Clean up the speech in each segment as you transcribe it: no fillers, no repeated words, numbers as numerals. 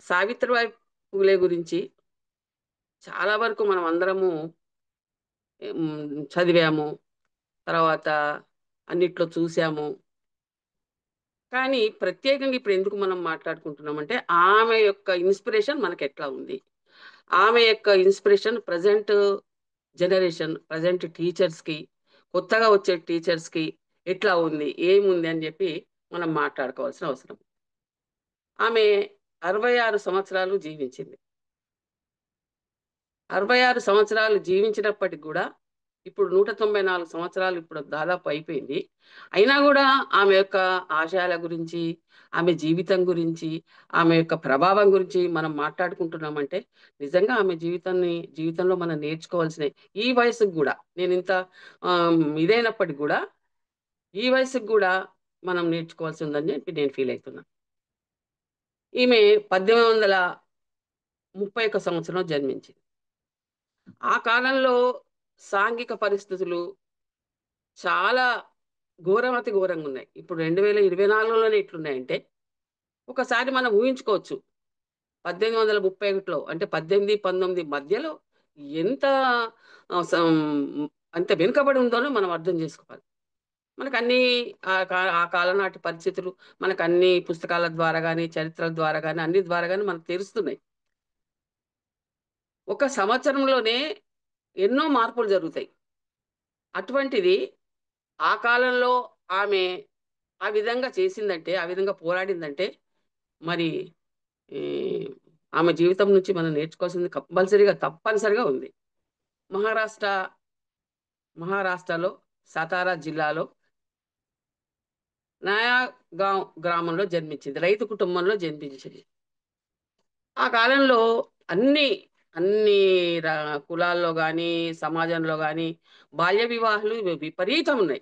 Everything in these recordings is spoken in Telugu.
సావిత్రిబాయి పూలే గురించి చాలా వరకు మనం అందరము చదివాము. తర్వాత అన్నిట్లో చూసాము. కానీ ప్రత్యేకంగా ఇప్పుడు ఎందుకు మనం మాట్లాడుకుంటున్నామంటే, ఆమె యొక్క ఇన్స్పిరేషన్ మనకెట్లా ఉంది? ఆమె యొక్క ఇన్స్పిరేషన్ ప్రెజెంట్ జనరేషన్, ప్రెజెంట్ టీచర్స్‌కి, కొత్తగా వచ్చే టీచర్స్‌కి ఎట్లా ఉంది? ఏముంది? అని చెప్పి మనం మాట్లాడుకోవాల్సిన అవసరం. ఆమె 66 సంవత్సరాలు జీవించింది. 66 సంవత్సరాలు జీవించినప్పటికి గూడా, ఇప్పుడు 194 సంవత్సరాలు ఇప్పుడు దాదాపు అయిపోయింది. అయినా గూడా ఆమె యొక్క ఆశయాల గురించి, ఆమె జీవితం గురించి, ఆమె యొక్క ప్రభావం గురించి మనం మాట్లాడుకుంటున్నామంటే, నిజంగా ఆమె జీవితంలో మనం నేర్చుకోవాల్సినయి ఈ వయసుకి గూడా నేనింత ఇదైనప్పటికి గూడా, ఈ వయసుకి గూడా మనం నేర్చుకోవాల్సిందని చెప్పి నేను ఫీల్ అయితున్నా. ఈమె 1831 సంవత్సరంలో జన్మించింది. ఆ కాలంలో సాంఘిక పరిస్థితులు చాలా ఘోరాతి ఘోరంగున్నాయి. ఇప్పుడు 2024లోనే ఇట్లున్నాయంటే, ఒకసారి మనం ఊహించుకోవచ్చు. 1831లో అంటే 18, 19 మధ్యలో ఎంత ఆహ్, సం అంత వెనుకబడి ఉందోనో మనం అర్థం జేసుకోవాలి. మనకన్నీ ఆ కాలం నాటి పరిస్థితులు మనకన్నీ పుస్తకాల ద్వారా గాని, చరిత్రల ద్వారా గాని, అన్ని ద్వారా గాని మనకు తెలుస్తున్నాయి. ఒక సంవత్సరంలోనే ఎన్నో మార్పులు జరుగుతాయి. అటువంటిది ఆ కాలంలో ఆమె ఆ విధంగా చేసిందంటే, ఆ విధంగా పోరాడిందంటే, మరి ఈ ఆమె జీవితం నుంచి మనం నేర్చుకోవాల్సింది తప్పనిసరిగా ఉంది. మహారాష్ట్ర మహారాష్ట్రలో సతారా జిల్లాలో నయాగావ్ గ్రామంలో జన్మించింది. రైతు కుటుంబంలో జన్మించింది. ఆ కాలంలో అన్ని, అన్ని రా కులాల్లో గాని, సమాజంలో గాని బాల్య వివాహాలు విపరీతమున్నాయి.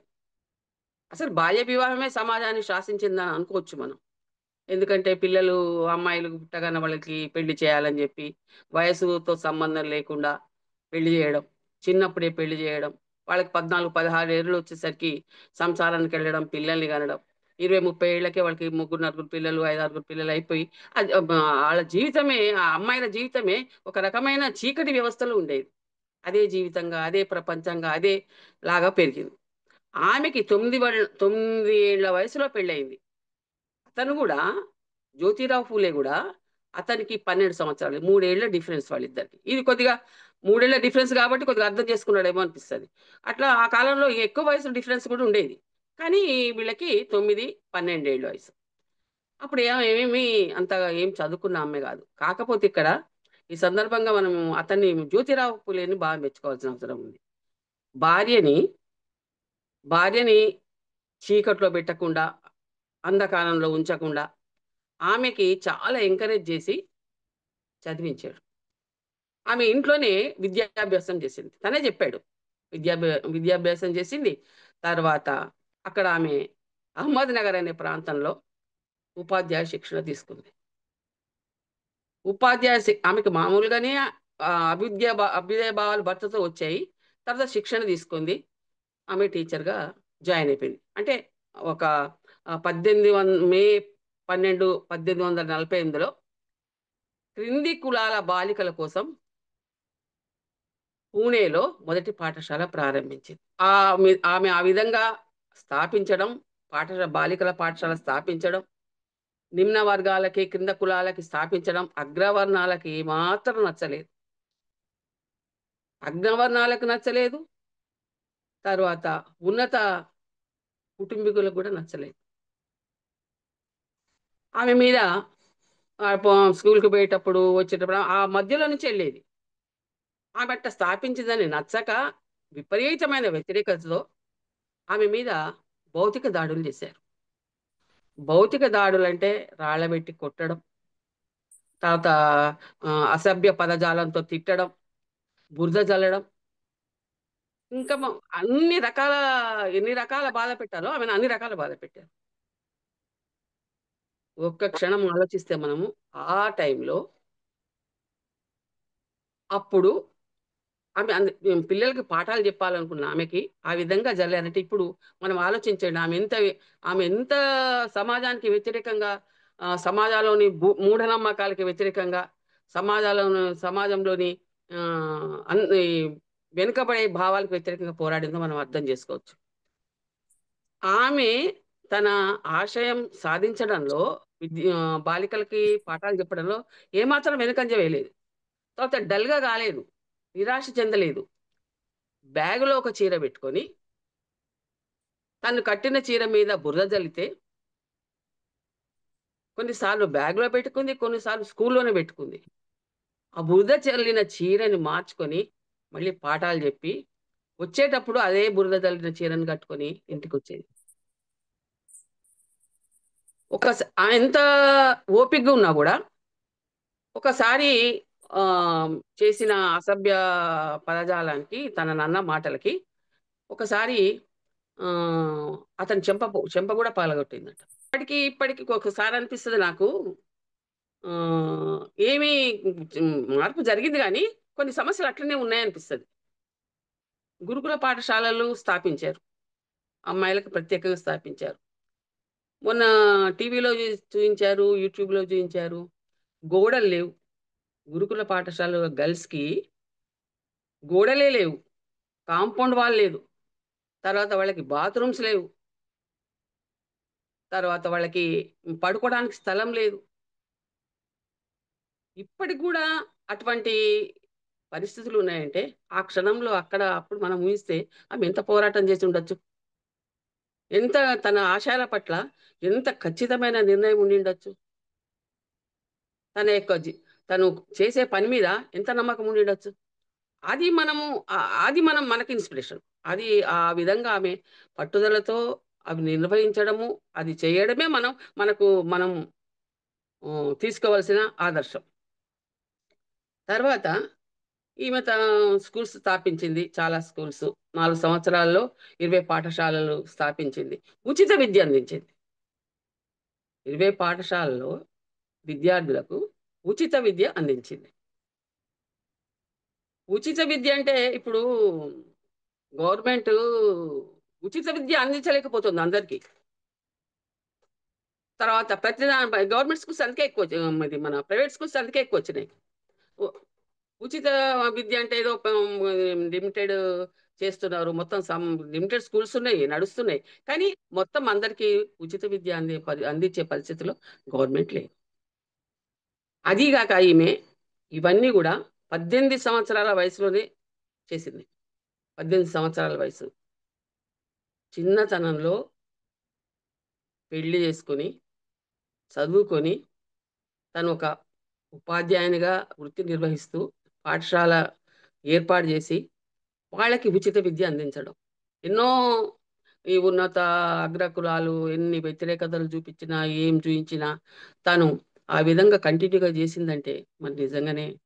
అసలు బాల్య వివాహమే సమాజాన్ని శాసించిందని అనుకోవచ్చు మనం. ఎందుకంటే పిల్లలు అమ్మాయిలు పుట్టగానే వాళ్ళకి పెళ్లి చేయాలని చెప్పి, వయసుతో సంబంధం లేకుండా పెళ్లి చేయడం. చిన్నప్పుడే పెళ్లి చేయడం. వాళ్ళకి 14, 16 ఏళ్ళు వచ్చేసరికి సంసారానికెళ్ళడం, పిల్లల్ని కనడం. 20, 30 ఏళ్ళకే వాళ్ళకి ముగ్గురు, నలుగురు పిల్లలు, 5, 6 పిల్లలు అయిపోయి అది ఆళ్ళ జీవితమే ఆ అమ్మాయిల జీవితమే ఒక రకమైన చీకటి వ్యవస్థలో ఉండేది. అదే జీవితంగా, అదే ప్రపంచంగా, అదే లాగా పెరిగింది. ఆమెకి 9 ఏళ్ల వయసులో పెళ్ళయింది. అతను గూడా 'జ్యోతిరావు ఫూలే' గూడా అతనికి 12 సంవత్సరాలు. 3 ఏళ్ల డిఫరెన్స్ వాళ్ళిద్దరికి. ఇది కొద్దిగా 3 ఏళ్ల డిఫరెన్స్ గాబట్టి కొద్దిగా అర్థం చేసుకున్నాడేమో అనిపిస్తది. అట్లా ఆ కాలంలో ఎక్కువ వయసు డిఫరెన్స్ కూడా ఉండేది. కానీ వీళ్ళకి 9, 12 ఏళ్ల వయసు. అప్పుడు ఏమి అంతగా ఏం చదువుకున్న ఆమె గాదు. కాకపోతే ఇక్కడ ఈ సందర్భంగా మనం అతన్ని 'జ్యోతిరావు ఫూలేని' బాగా మెచ్చుకోవాల్సిన అవసరం ఉంది. భార్యని, భార్యని చీకట్లో పెట్టకుండా, అంధకారంలో ఉంచకుండా ఆమెకి చాలా ఎంకరేజ్ చేసి చదివించాడు. ఆమె ఇంట్లోనే విద్యాభ్యాసం చేసింది. తనే చెప్పాడు. విద్యాభ్యాసం చేసింది. తర్వాత అక్కడ ఆమె అహ్మద్‌నగర్ అనే ప్రాంతంలో ఉపాధ్యాయ శిక్షణ తీసుకుంది. ఆమెకు మామూలుగానే అభ్యుదయ భావాలు భర్తతో వచ్చాయి. తర్వాత శిక్షణ తీసుకుంది. ఆమె టీచర్‌గా జాయిన్ అయిపోయింది. అంటే ఒక 12 మే 12, 1848లో క్రింది కులాల బాలికల కోసం పూణేలో మొదటి పాఠశాల ప్రారంభించింది. ఆమె ఆ విధంగా స్థాపించడం, బాలికల పాఠశాల స్థాపించడం, నిమ్న వర్గాలకి, క్రింద కులాలకి స్థాపించడం, అగ్రవర్ణాలకి ఏమాత్రం నచ్చలేదు. అగ్రవర్ణాలకు నచ్చలేదు. తర్వాత ఉన్నత కుటుంబీకులకు కూడా నచ్చలేదు. ఆమె మీద స్కూల్‌కి పోయేటప్పుడు, వచ్చేటప్పుడు ఆ మధ్యలో నుంచి ఎళ్ళేది. ఆమె అట్ట స్థాపించిందని నచ్చక విపరీతమైన వ్యతిరేకతతో ఆమె మీద భౌతిక దాడులు చేశారు. భౌతిక దాడులంటే రాళ్ళబెట్టి కొట్టడం, తర్వాత అసభ్య పదజాలంతో తిట్టడం, బురద జల్లడం, ఇంకా అన్ని రకాల ఎన్ని రకాల బాధ పెట్టాలో ఆమెను అన్ని రకాల బాధ పెట్టారు. ఒక్క క్షణం ఆలోచిస్తే మనము ఆ టైంలో అప్పుడు పిల్లలకి పాఠాలు చెప్పాలనుకున్న ఆమెకి ఆ విధంగా జరగాలంటే ఇప్పుడు మనం ఆలోచించండి. ఆమె ఎంత సమాజానికి వ్యతిరేకంగా సమాజంలోని మూఢనమ్మకాలకి వ్యతిరేకంగా సమాజంలోని అన్ని వెనుకబడే భావాలకు వ్యతిరేకంగా పోరాడిందో మనం అర్థం చేసుకోవచ్చు. ఆమె తన ఆశయం సాధించడంలో బాలికలకి పాఠాలు చెప్పడంలో ఏమాత్రం వెనుకంజ వేయలేదు. తర్వాత డల్‌గా కాలేదు. నిరాశ చెందలేదు. బ్యాగ్‌లో ఒక చీర పెట్టుకొని, తను కట్టిన చీర మీద బురద జల్లితే, కొన్నిసార్లు బ్యాగ్‌లో పెట్టుకుంది. కొన్నిసార్లు స్కూల్‌లోనే పెట్టుకుంది. ఆ బురద చల్లిన చీరని మార్చుకొని, మళ్ళీ పాఠాలు చెప్పి, వచ్చేటప్పుడు అదే బురద జల్లిన చీరను కట్టుకొని ఇంటికొచ్చేది. ఎంత ఓపికగా ఉన్నా గూడా, ఒకసారి చేసిన అసభ్య పదజాలానికి తననన్న మాటలకి ఒకసారి అతని చెంప గూడా పగలగొట్టిందట. ఇప్పటికి ఒక్కొక్కసారి అనిపిస్తది నాకు. ఆహ్, ఏమి మార్పు జరిగింది గానీ, కొన్ని సమస్యలు అట్లనే ఉన్నాయనిపిస్తది. గురుకుల పాఠశాలలు స్థాపించారు. అమ్మాయిలకు ప్రత్యేకంగా స్థాపించారు. మొన్న టీవీలో చూయించారు, యూట్యూబ్‌లో చూయించారు. గోడలు లేవు. గురుకుల పాఠశాల గర్ల్స్‌కి గోడలే లేవు. కాంపౌండ్ వాల్ లేదు. తర్వాత వాళ్ళకి బాత్రూమ్స్ లేవు. తర్వాత వాళ్ళకి పడుకోవడానికి స్థలం లేదు. ఇప్పటికి గూడా అటువంటి పరిస్థితులున్నాయంటే, ఆ క్షణంలో అప్పుడు మనం ఊహిస్తే ఆమె ఎంత పోరాటం చేసి ఉండొచ్చు. ఎంత తన ఆశయాల పట్ల ఎంత ఖచ్చితమైన నిర్ణయం ఉండిండొచ్చు. తన యొక్క తను చేసే పని మీద ఎంత నమ్మకం ఉండిండొచ్చు. అది మనము అది మనకి ఇన్‌స్పిరేషన్. అది ఆ విధంగా ఆమె పట్టుదలతో అవి నిర్వహించడము, అది చేయడమే మనం తీసుకోవాల్సిన ఆదర్శం. తర్వాత ఈమె స్కూల్స్ స్థాపించింది. చాలా స్కూల్స్. 4 సంవత్సరాల్లో 20 పాఠశాలలు స్థాపించింది. ఉచిత విద్య అందించింది. 20 పాఠశాలలో విద్యార్థులకు ఉచిత విద్య అందించింది. ఉచిత విద్య అంటే ఇప్పుడు గవర్నమెంటు ఉచిత విద్య అందించలేకపోతుంది అందరికి. తర్వాత గవర్నమెంట్ స్కూల్స్ అందుకే ఇది మన ప్రైవేట్ స్కూల్స్ అందుకే ఎక్కువొచ్చినాయి. ఉ ఉచిత విద్య అంటే ఏదో లిమిటెడ్ చేస్తున్నారు. మొత్తం లిమిటెడ్ స్కూల్స్ ఉన్నాయి. నడుస్తున్నాయి. కానీ మొత్తం అందరికీ ఉచిత విద్య అందించే పరిస్థితిలో గవర్నమెంట్ లేదు. అదీ గాక ఈమె ఇవన్నీ గూడా 18 సంవత్సరాల వయసులోనే చేసింది. 18 సంవత్సరాల వయసు. చిన్నతనంలో పెళ్లి చేసుకొని, చదువుకొని, తనొక ఉపాధ్యాయునిగా వృత్తి నిర్వహిస్తూ, పాఠశాల ఏర్పాటు జేసి, వాళ్ళకి ఉచిత విద్య అందించడం. ఎన్నో ఈ ఉన్నత అగ్రకులాలు ఎన్ని వ్యతిరేకతలు చూపించినా, ఏం చూయించినా, తను ఆ విధంగా కంటిన్యూగా జేసిందంటే, మరి నిజంగానే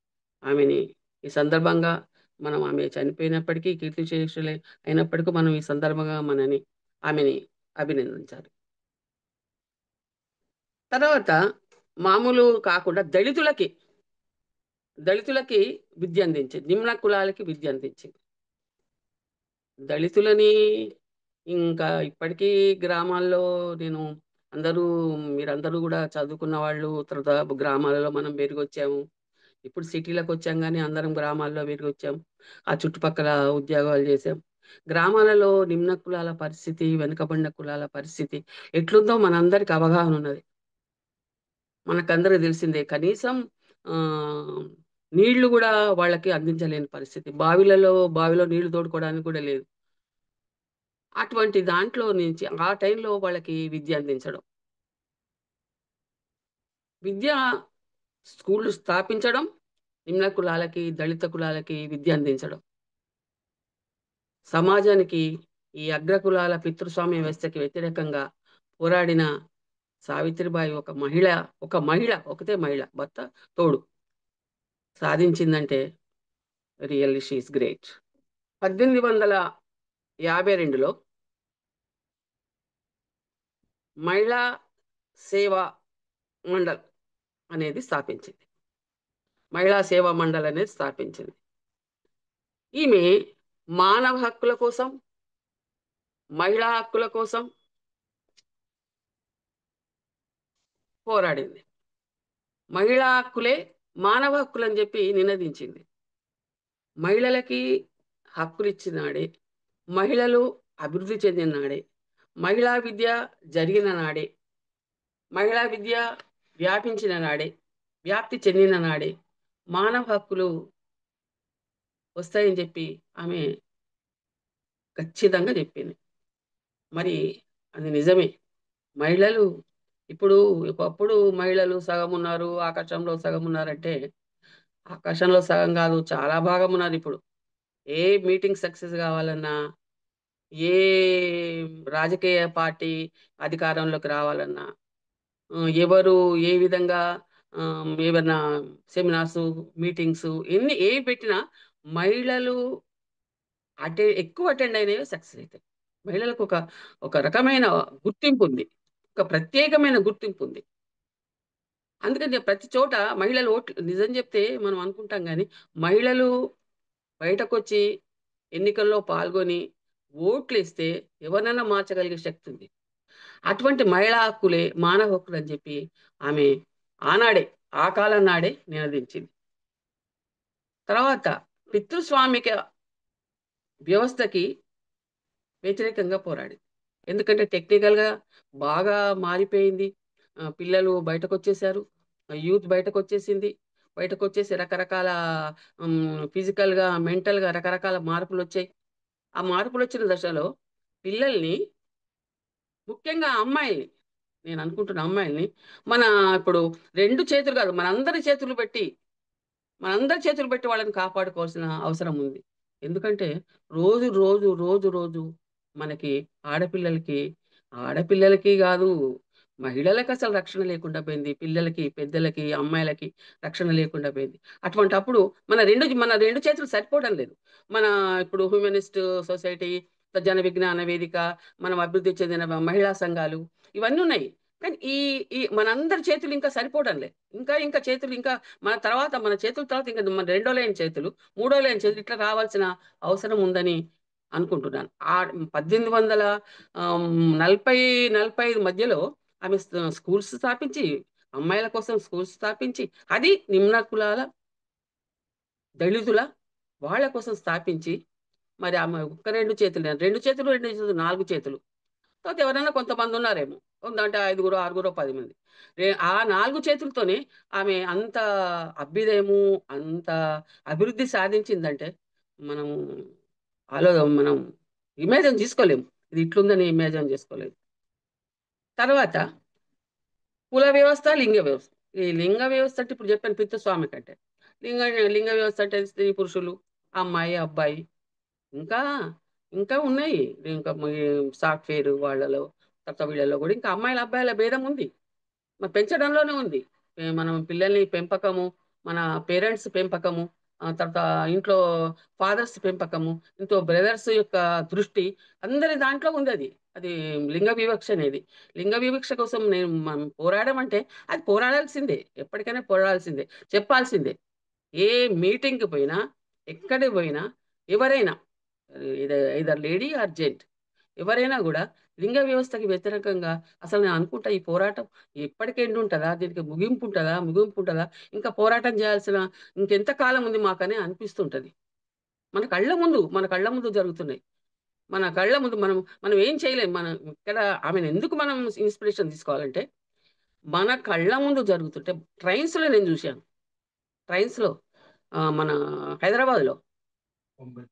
ఆమెని ఈ సందర్భంగా మనం ఆమె చనిపోయినప్పటికీ కీర్తిశేషులే అయినప్పటికీ మనం ఈ సందర్భంగా ఆమెని అభినందించాలి. తర్వాత మామూలు కాకుండా దళితులకి విద్య అందించింది. నిమ్న కులాలకి విద్య అందించింది. దళితులని ఇంకా ఇప్పటికీ గ్రామాల్లో నేను అందరూ మీరందరూ గూడా చదువుకున్న వాళ్ళు, తర్వాత గ్రామాలలో మనం పెరిగొచ్చాము. ఇప్పుడు సిటీలకొచ్చాం గానీ అందరం గ్రామాల్లో పెరిగొచ్చాం. ఆ చుట్టుపక్కల ఉద్యోగాలు చేసాం. గ్రామాలలో నిమ్న కులాల పరిస్థితి, వెనుకబడిన కులాల పరిస్థితి ఎట్లుందో మనందరికి అవగాహన ఉన్నది. మనకందరికి తెలిసిందే. కనీసం ఆహ్, నీళ్లు గూడా వాళ్ళకి అందించలేని పరిస్థితి. బావిలో నీళ్లు తోడుకోవడానికి కూడా లేదు. అటువంటి దాంట్లో నుంచి ఆ టైంలో వాళ్ళకి విద్య అందించడం. విద్యా స్కూల్లు స్థాపించడం, నిమ్న కులాలకి, దళిత కులాలకి విద్య అందించడం. సమాజానికి ఈ అగ్రకులాల పితృస్వామ్య వ్యవస్థకి వ్యతిరేకంగా పోరాడిన సావిత్రిబాయి ఒకతే మహిళ భర్త తోడు సాధించిందంటే రియల్లీ షీ ఈస్ గ్రేట్. 1852లో మహిళా సేవా మండల్ అనేది స్థాపించింది. మహిళా సేవా మండల్ అనేది స్థాపించింది. ఈమె మానవ హక్కుల కోసం, మహిళా హక్కుల కోసం, పోరాడింది. మహిళా హక్కులే మానవ హక్కులని చెప్పి నినదించింది. మహిళలకి హక్కులిచ్చినాడే, మహిళలు అభివృద్ధి చెందిన నాడే, మహిళా విద్య జరిగిన నాడే, మహిళా విద్య వ్యాపించిన నాడే, వ్యాప్తి చెందిన నాడే మానవ హక్కులు వస్తాయని చెప్పి ఆమె ఖచ్చితంగా చెప్పింది. మరి అది నిజమే. మహిళలు ఇప్పుడు ఒకప్పుడు మహిళలు సగం ఉన్నారు, ఆకాశంలో సగం ఉన్నారంటే, ఆకాశంలో సగం కాదు, చాలా భాగం ఉన్నారిప్పుడు. ఏ మీటింగ్ సక్సెస్ కావాలన్నా, ఏ రాజకీయ పార్టీ అధికారంలోకి రావాలన్నా, ఎవరు ఏ విధంగా ఏవన్నా సెమినార్సు, మీటింగ్సు ఏవి పెట్టినా మహిళలు ఎక్కువ అటెండ్ అయినవి సక్సెస్ అయితాయి. మహిళలకు ఒక రకమైన గుర్తింపుంది. ఒక ప్రత్యేకమైన గుర్తింపుంది. అందుకని ప్రతి చోట మహిళలు ఓట్లు నిజం చెప్తే మనం అనుకుంటాం గానీ, మహిళలు బయటకొచ్చి ఎన్నికల్లో పాల్గొని ఓట్లేస్తే ఎవరినైనా మార్చగలిగే శక్తి ఉంది. అటువంటి మహిళా హక్కులే మానవ హక్కులని చెప్పి ఆమె ఆనాడే, ఆ కాలం నాడే నినదించింది. తర్వాత పితృస్వామిక వ్యవస్థకి వ్యతిరేకంగా పోరాడింది. ఎందుకంటే టెక్నికల్‌గా బాగా మారిపోయింది. పిల్లలు బయటకొచ్చేసారు. యూత్ బయటకొచ్చేసింది. బయటకొచ్చేసి రకరకాల ఫిజికల్‌గా, మెంటల్‌గా రకరకాల మార్పులొచ్చాయి. ఆ మార్పులొచ్చిన దశలో పిల్లల్ని, ముఖ్యంగా అమ్మాయిల్ని, నేననుకుంటున్న అమ్మాయిల్ని మన ఇప్పుడు 2 చేతులు కాదు, మనందరి చేతులు పెట్టి వాళ్ళని కాపాడుకోవాల్సిన అవసరం ఉంది. ఎందుకంటే రోజు మనకి ఆడపిల్లలకి, ఆడపిల్లలకి గాదు, మహిళలకసలు రక్షణ లేకుండా పోయింది. పిల్లలకి, పెద్దలకి, అమ్మాయిలకి రక్షణ లేకుండా పోయింది. అటువంటప్పుడు మన 2 చేతులు సరిపోవడం లేదు. మన ఇప్పుడు హ్యూమనిస్ట్ సొసైటీ, జన విజ్ఞాన వేదిక, మనం అభివృద్ధి చెందిన మహిళా సంఘాలు ఇవన్నీ ఉన్నాయి. కానీ ఈ ఈ మనందరి చేతులు ఇంకా సరిపోవడంలే. ఇంకా చేతులు ఇంకా మన చేతుల తర్వాత ఇంక మన రెండో లైన్ చేతులు, మూడో లైన్ చేతులు ఇట్లా రావాల్సిన అవసరం ఉందని అనుకుంటున్నాను. 1800 ఆహ్, 40, 45 మధ్యలో ఆమె స్కూల్స్ స్థాపించి, అమ్మాయిల కోసం స్కూల్స్ స్థాపించి, అది నిమ్న కులాల, దళితుల వాళ్ళ కోసం స్థాపించి, మరి ఆమె ఒక్క 2 చేతులు, 2 చేతులు 4 చేతులు. కాపోతే ఎవరైనా కొంతమందున్నారేమో. ఉందంటే ఐదుగురో, ఆరుగురో, 10 మంది. ఆ 4 చేతులతోనే ఆమె అంత అభ్యుదయము, అంత అభివృద్ధి సాధించిందంటే, మనం మనం ఇమాజిన్ చేసుకోలేము. ఇది ఇట్లుందని ఇమాజిన్ చేసుకోలేము. తర్వాత కుల వ్యవస్థ, లింగ వ్యవస్థ. ఈ లింగ వ్యవస్థ అంటే ఇప్పుడు చెప్పాను పితృస్వామిక అంటే. లింగ లింగ వ్యవస్థ అంటే స్త్రీ, పురుషులు, అమ్మాయి, అబ్బాయి. ఇంకా, ఇంకా ఉన్నాయి. ఇంకా సాఫ్ట్‌వేర్ వాళ్ళలో, తర్వాత వీళ్ళలో గూడా ఇంకా అమ్మాయిల, అబ్బాయిల భేదం ఉంది. మరి పెంచడంలోనే ఉంది. మనం పిల్లల్ని పెంపకము, మన పేరెంట్స్ పెంపకము, తర్వాత ఇంట్లో ఫాదర్స్ పెంపకము, ఇంట్లో బ్రదర్స్ యొక్క దృష్టి, అందరి దాంట్లో ఉందది. అది లింగ వివక్ష అనేది. లింగ వివక్ష కోసం మనం పోరాడమంటే అది పోరాడాల్సిందే. ఎప్పటికైనా పోరాడాల్సిందే. చెప్పాల్సిందే. ఏ మీటింగ్‌కి పోయినా, ఎక్కడికి పోయినా, ఎవరైనా ఐదర్ లేడీ ఆర్ జెంట్, ఎవరైనా గూడా లింగ వ్యవస్థకి వ్యతిరేకంగా అసలు నేను అనుకుంటా ఈ పోరాటం ఎప్పటికి ఎండ్ ఉంటదా? దీనికి ముగింపు ఉంటదా? ముగింపు ఉంటదా? ఇంకా పోరాటం చేయాల్సిన ఇంకెంత కాలం ఉంది మాకని అనిపిస్తుంటది. మన కళ్ళ ముందు జరుగుతున్నాయి. మన కళ్ళ ముందు మనం ఏం చేయలేం. మనం ఇక్కడ ఆమెను ఎందుకు మనం ఇన్‌స్పిరేషన్ తీసుకోవాలంటే, మన కళ్ళ ముందు జరుగుతుంటే ట్రైన్స్‌లో నేను చూశాను. ట్రైన్స్‌లో మన హైదరాబాద్‌లో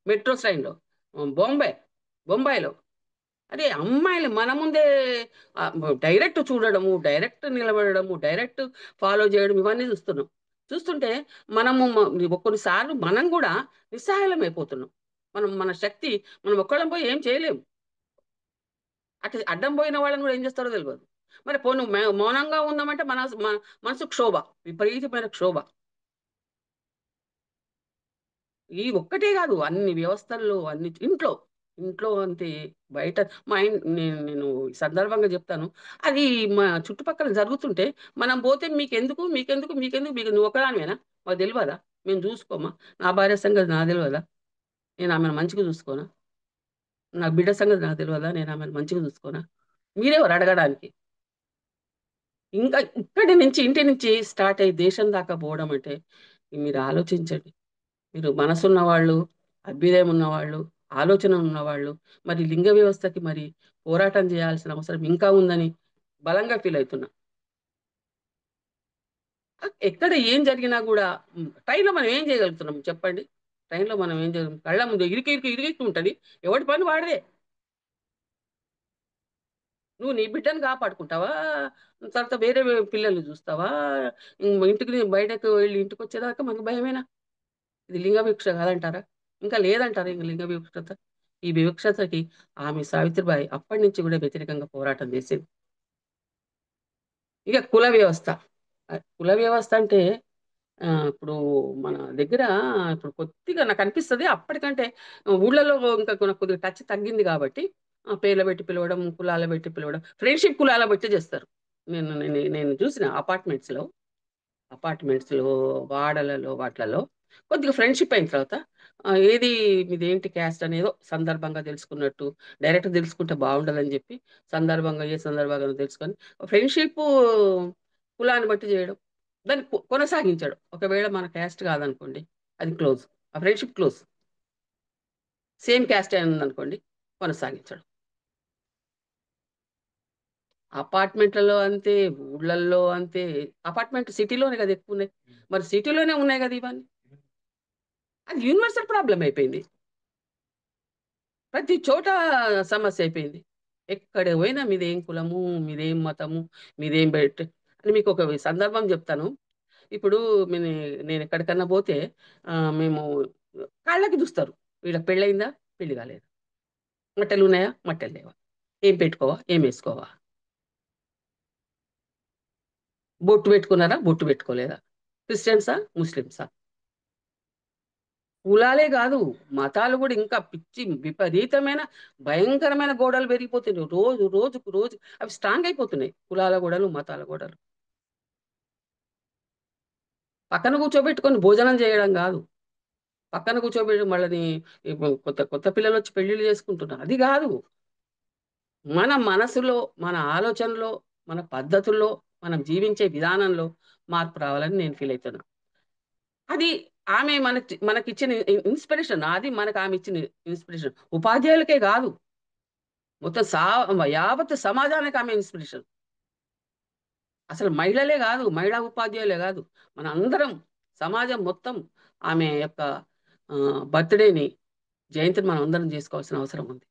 మెట్రో ట్రైన్‌లో, బొంబాయి, బొంబాయిలో. అదే అమ్మాయిలు మన ముందే డైరెక్ట్ చూడడము, డైరెక్ట్ నిలబడడము, డైరెక్ట్ ఫాలో చేయడం ఇవన్నీ చూస్తున్నాం. చూస్తుంటే మనము కొన్నిసార్లు మనం గూడా నిస్సహాయులమైపోతున్నాం. మన శక్తి, మనం ఒక్కళ్ళం పోయి ఏం చేయలేము. అడ్డం పోయిన వాళ్ళని గూడా ఏం చేస్తారో తెలవదు. మరి పోనీ మౌనంగా ఉన్నామంటే మనసు క్షోభ, విపరీతమైన క్షోభ. ఈ ఒక్కటే గాదు. అన్ని వ్యవస్థల్లో ఇంట్లో అంతే, బయట మా ఇన్ నేను నేను ఈ సందర్భంగా జెప్తాను. అది మా చుట్టుపక్కల జరుగుతుంటే మనం బోతే మీకెందుకు నువ్వొక్కదానివేనా? మాకు దెలవదా? మేము జూసుకోమా? నా భార్య సంగతి నాకు దెలవదా? నేను ఆమెను మంచిగా జూసుకోనా? నా బిడ్డ సంగతి నాకు దెలవదా? నేను ఆమెను మంచిగా జూసుకోనా? మీరెవరు అడగడానికి? ఇంకా ఇక్కడి నుంచి ఇంటి నుంచి స్టార్ట్ అయ్యి దేశం దాకా పోవడం అంటే మీరు ఆలోచించండి. మీరు మనసున్న వాళ్ళు, అభ్యుదయం ఉన్నవాళ్ళు, ఆలోచన ఉన్నవాళ్ళు, మరి లింగ వ్యవస్థకి మరి పోరాటం చేయాల్సిన అవసరం ఇంకా ఉందని బలంగా ఫీల్ అవుతున్నా. ఎక్కడ ఏం జరిగినా కూడా ట్రైన్‌లో మనం ఏం చేయగలుగుతున్నాం చెప్పండి? ట్రైన్‌లో మనం ఏం చేయగలం? కళ్ళ ముందు ఇరికి ఉంటది. ఎవడి పని వాడిదే. నువ్వు నీ బిడ్డని కాపాడుకుంటావా? తర్వాత వేరే పిల్లల్ని చూస్తావా? ఇంటికి బయటకు వెళ్లి ఇంటికొచ్చేదాకా మనకు భయమేనా? ఇది లింగ వివక్ష కాదంటారా? ఇంకా లేదంటారా ఇంక లింగ వివక్షత? ఈ వివక్షతకి ఆమె సావిత్రిబాయి అప్పటినుంచి కూడా వ్యతిరేకంగా పోరాటం చేసింది. ఇక కుల వ్యవస్థ. కుల వ్యవస్థ అంటే ఇప్పుడు మన దగ్గర ఇప్పుడు కొద్దిగా నాకనిపిస్తది అప్పటికంటే ఊళ్ళలో ఇంకా కొద్దిగా టచ్ తగ్గింది కాబట్టి పేర్లు పెట్టి పిలవడం, కులాలు పెట్టి పిలవడం, ఫ్రెండ్‌షిప్ కులాల బట్టి చేస్తారు. నేను చూసిన అపార్ట్మెంట్స్‌లో, వాడలలో వాట్లలో కొద్దిగా ఫ్రెండ్‌షిప్ అయిన తర్వాత ఏది మీదేంటి క్యాస్ట్ అనేదో సందర్భంగా తెలుసుకున్నట్టు, డైరెక్ట్ తెలుసుకుంటే బావుండదని జెప్పి సందర్భంగా ఏ సందర్భంగానో తెలుసుకొని ఫ్రెండ్‌షిప్పు కులాన్ని బట్టి జేయడం. దాన్ని కొనసాగించడం. ఒకవేళ మన క్యాస్ట్ కాదనుకోండి అది క్లోజ్. ఆ ఫ్రెండ్‌షిప్ క్లోజ్. సేమ్ క్యాస్టే ఉందనుకోండి కొనసాగించడం. అపార్ట్మెంట్‌లలో అంతే, ఊర్లల్లో అంతే. అపార్ట్మెంట్ సిటీలోనే గదా ఎక్కువున్నాయి. మరి సిటీలోనే ఉన్నాయి గదా ఇవన్నీ. అది యూనివర్సల్ ప్రాబ్లమ్ అయిపోయింది. ప్రతి చోట సమస్య అయిపోయింది. ఎక్కడ పోయినా మీదేం కులము, మీదేం మతము, మీదేం అని మీకొక సందర్భం జెప్తాను. ఇప్పుడు మిని నేనెక్కడికన్నా పోతే మేము కాళ్ళకి జూస్తారు. వీళ్ళకి పెళ్లయిందా? పెళ్లి గాలేదా? మట్టెలున్నాయా? మట్టెలు లేవా? ఏం పెట్టుకోవా? ఏమేసుకోవా? బొట్టు పెట్టుకున్నారా? బొట్టు పెట్టుకోలేదా? క్రిస్టియన్సా? ముస్లిమ్సా? కులాలే గాదు. మతాలు గూడా ఇంకా పిచ్చి విపరీతమైన భయంకరమైన గోడలు పెరిగిపోతున్నాయి. రోజుకు రోజు అవి స్ట్రాంగ్ అయిపోతున్నాయి. కులాల గోడలు, మతాల గోడలు. పక్కన కూర్చోబెట్టుకొని భోజనం జేయడం గాదు. పక్కన కూర్చోబెట్టి మళ్ళని కొత్త కొత్త పిల్లలొచ్చి పెళ్ళిళ్ళు చేసుకుంటున్నారు. అది గాదు. మన మనసులో, మన ఆలోచనలో, మన పద్ధతుల్లో, మనం జీవించే విధానంలో మార్పు రావాలని నేను ఫీల్ అయితున్నా. అది ఆమె మనకిచ్చిన ఇన్‌స్పిరేషన్. అది మనకు ఆమె ఇచ్చిన ఇన్‌స్పిరేషన్. ఉపాధ్యాయులకే గాదు. మొత్తం యావత్ సమాజానికి ఆమె ఇన్‌స్పిరేషన్. అసలు మహిళలే గాదు, మహిళా ఉపాధ్యాయులే గాదు. మనందరం సమాజం మొత్తం ఆమె యొక్క బర్త్‌డేని, జయంతిని మనం అందరం జేసుకోవాల్సిన అవసరం ఉంది.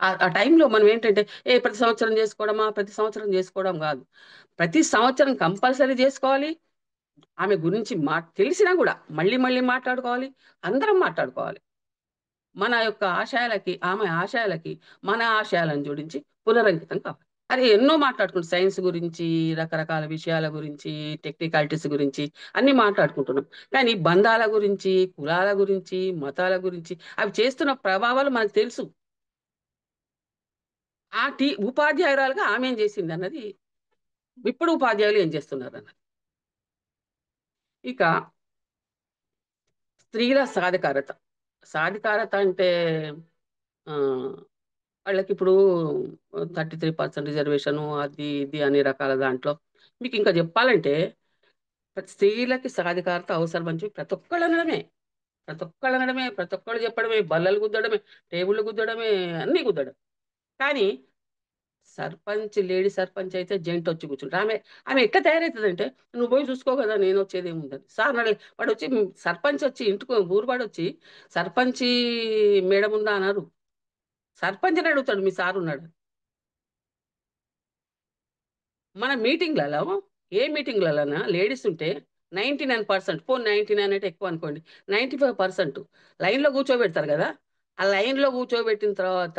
ఆ టైంలో మనం ఏంటంటే, ప్రతి సంవత్సరం జేసుకోవడమా, ప్రతి సంవత్సరం జేసుకోవడం గాదు. ప్రతి సంవత్సరం కంపల్సరీ జేసుకోవాలి. ఆమె గురించి తెలిసినా గూడా మళ్ళీ మళ్ళీ మాట్లాడుకోవాలి. అందరం మాట్లాడుకోవాలి. మన యొక్క ఆశయాలకి, ఆమె ఆశయాలకి, మన ఆశయాలను జోడించి పునరంకితం కావాలి. అది ఎన్నో మాట్లాడుకుంటాం. సైన్స్ గురించి, రకరకాల విషయాల గురించి, టెక్నికాలిటీస్ గురించి అన్నీ మాట్లాడుకుంటున్నాం. కానీ బంధాల గురించి, కులాల గురించి, మతాల గురించి అవి చేస్తున్న ప్రభావాలు మనకు తెలుసు. ఉపాధ్యాయురాలుగా ఆమె ఏం చేసిందన్నది ఇప్పుడు ఉపాధ్యాయులు ఏం చేస్తున్నారన్నది. ఇక స్త్రీల సాధికారత. సాధికారత అంటే ఆహ్, వాళ్ళకిప్పుడు 33% రిజర్వేషను అది, ఇది అన్ని రకాల దాంట్లో మీకింకా జెప్పాలంటే స్త్రీలకి సాధికారత అవసరమని చెప్పి ప్రతి ఒక్కళ్ళు అనడమే. ప్రతి ఒక్కళ్ళు అనడమే, ప్రతి ఒక్కళ్ళు చెప్పడమే, బల్లలు గుద్దడమే, టేబుల్లు గుద్దడమే, అన్నీ గుద్దడం. కానీ లేడీ సర్పంచ్ అయితే జెంటొచ్చి కూర్చుంటరు. ఆమె ఎట్లా తయారైతదంటే, "నువ్వు పోయి చూసుకో గదా! నేనొచ్చేదేముందని." సార్ నడగ వాడొచ్చి సర్పంచొచ్చి ఇంటికి ఊరుబడొచ్చి, "సర్పంచీ మేడమ్ ఉందా?" అనరు. సర్పంచ్‌ని అడుగుతాడు, "మీ సారున్నాడా?" మన మీటింగ్‌లలో ఏ మీటింగ్‌లలోనా లేడీస్ ఉంటే 99% పోనీ 99 అంటే ఎక్కువనుకోండి. 95% లైన్‌లో కూర్చోబెడతారు గదా! ఆ లైన్‌లో కూర్చోబెట్టిన తర్వాత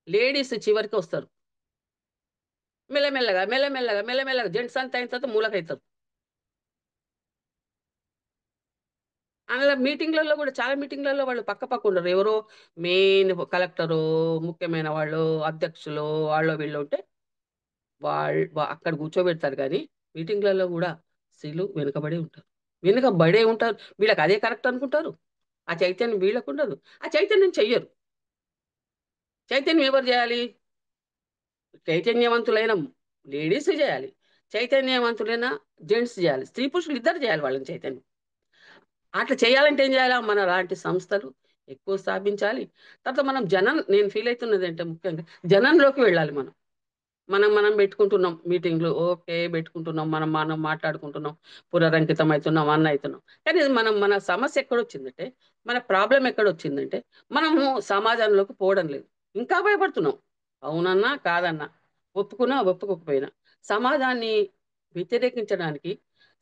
లేడీస్ చివరికొస్తారు. మెల్లమెల్లగా జెంట్స్ అంతా అయిన తర్వాత మూలకైతరు. అందులో మీటింగ్‌లలో గూడా చాలా మీటింగ్‌లలో వాళ్ళు పక్క ఉండరు. ఎవరో మెయిన్ కలెక్టరో, ముఖ్యమైన వాళ్ళు, అధ్యక్షులో వాళ్ళో వీళ్ళో ఉంటే అక్కడ కూర్చోబెడతారు గానీ, మీటింగ్‌లలో గూడా స్త్రీలు వెనుకబడే ఉంటారు. వెనుకబడే ఉంటారు. వీళ్ళకి అదే కరెక్ట్ అనుకుంటారు. ఆ చైతన్యం వీళ్ళకుండదు. ఆ చైతన్యం చెయ్యరు. చైతన్యం ఎవరు జేయాలి? చైతన్యవంతులైన లేడీస్ జేయాలి. చైతన్యవంతులైన జెంట్స్ చేయాలి. స్త్రీ పురుషులు ఇద్దరు చేయాలి వాళ్ళని చైతన్యం. అట్లా చేయాలంటే ఏం చేయాలా? మన లాంటి సంస్థలు ఎక్కువ స్థాపించాలి. తర్వాత మనం నేను ఫీల్ అయితున్నదంటే ముఖ్యంగా జనంలోకి వెళ్ళాలి మనం. మనం పెట్టుకుంటున్నాం మీటింగ్‌లు. ఓకే. పెట్టుకుంటున్నాం. మనం మాట్లాడుకుంటున్నాం. పునరంకితం అయితున్నాం, అన్న అయితున్నాం. కానీ మన సమస్య ఎక్కడొచ్చిందంటే, మన ప్రాబ్లమ్ ఎక్కడొచ్చిందంటే, మనము సమాజంలోకి పోవడం లేదు. ఇంకా భయపడుతున్నాం. అవునన్నా, కాదన్నా, ఒప్పుకున్నా, ఒప్పుకోకపోయినా. సమాజాన్ని వ్యతిరేకించడానికి,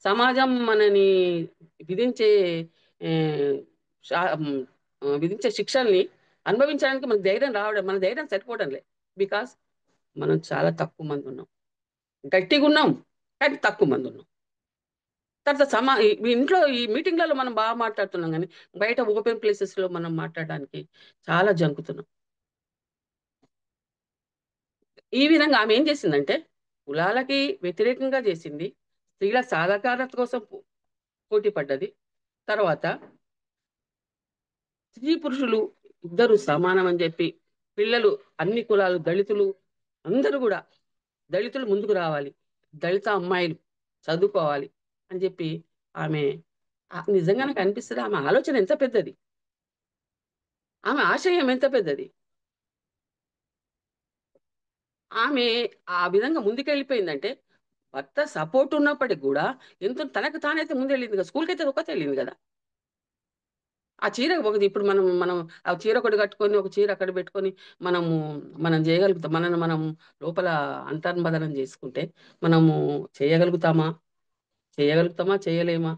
సమాజం మనని విధించే ఆహ్, విధించే శిక్షల్ని అనుభవించడానికి మనకు ధైర్యం రావడం మన ధైర్యం సరిపోవడం లేదు. బికాజ్ మనం చాలా తక్కువ మందున్నాం. గట్టిగున్నాం. కానీ తక్కువ మందున్నాం. తర్వాత ఈ ఇంట్లో ఈ మీటింగ్‌లలో మనం మాట్లాడుతున్నాం గానీ, బయట ఓపెన్ ప్లేసెస్‌లో మనం మాట్లాడడానికి చాలా జంకుతున్నాం. ఈ విధంగా ఆమె ఏం చేసిందంటే, కులాలకి వ్యతిరేకంగా చేసింది. స్త్రీల సాధికారత కోసం పోటీ పడ్డది. తర్వాత స్త్రీ, పురుషులు ఇద్దరు సమానం అని చెప్పి, పిల్లలు అన్ని కులాలు, దళితులు అందరూ గూడా దళితులు ముందుకు రావాలి. దళిత అమ్మాయిలు చదువుకోవాలి అని చెప్పి ఆమె నిజంగా నాకనిపిస్తది ఆమె ఆలోచన ఎంత పెద్దది. ఆమె ఆశయం ఎంత పెద్దది. ఆమె ఆ విధంగా ముందుకెళ్ళిపోయిందంటే, భర్త సపోర్ట్ ఉన్నప్పటికి గూడా ఎంతో తనకు తానైతే ముందెళ్ళింది కదా! స్కూలుకైతే ఒక్కతే ఎళ్ళింది గదా! ఆ చీర ఒకటి ఇప్పుడు మనం మనం ఆ చీర ఒకటి కట్టుకొని, ఒక చీర అక్కడ పెట్టుకొని మనము మనం చేయగలుగుతాం. మనల్ని మనం లోపల అంతర్మదనం చేసుకుంటే, మనము చేయగలుగుతామా? చేయగలుగుతామా? చేయలేమా?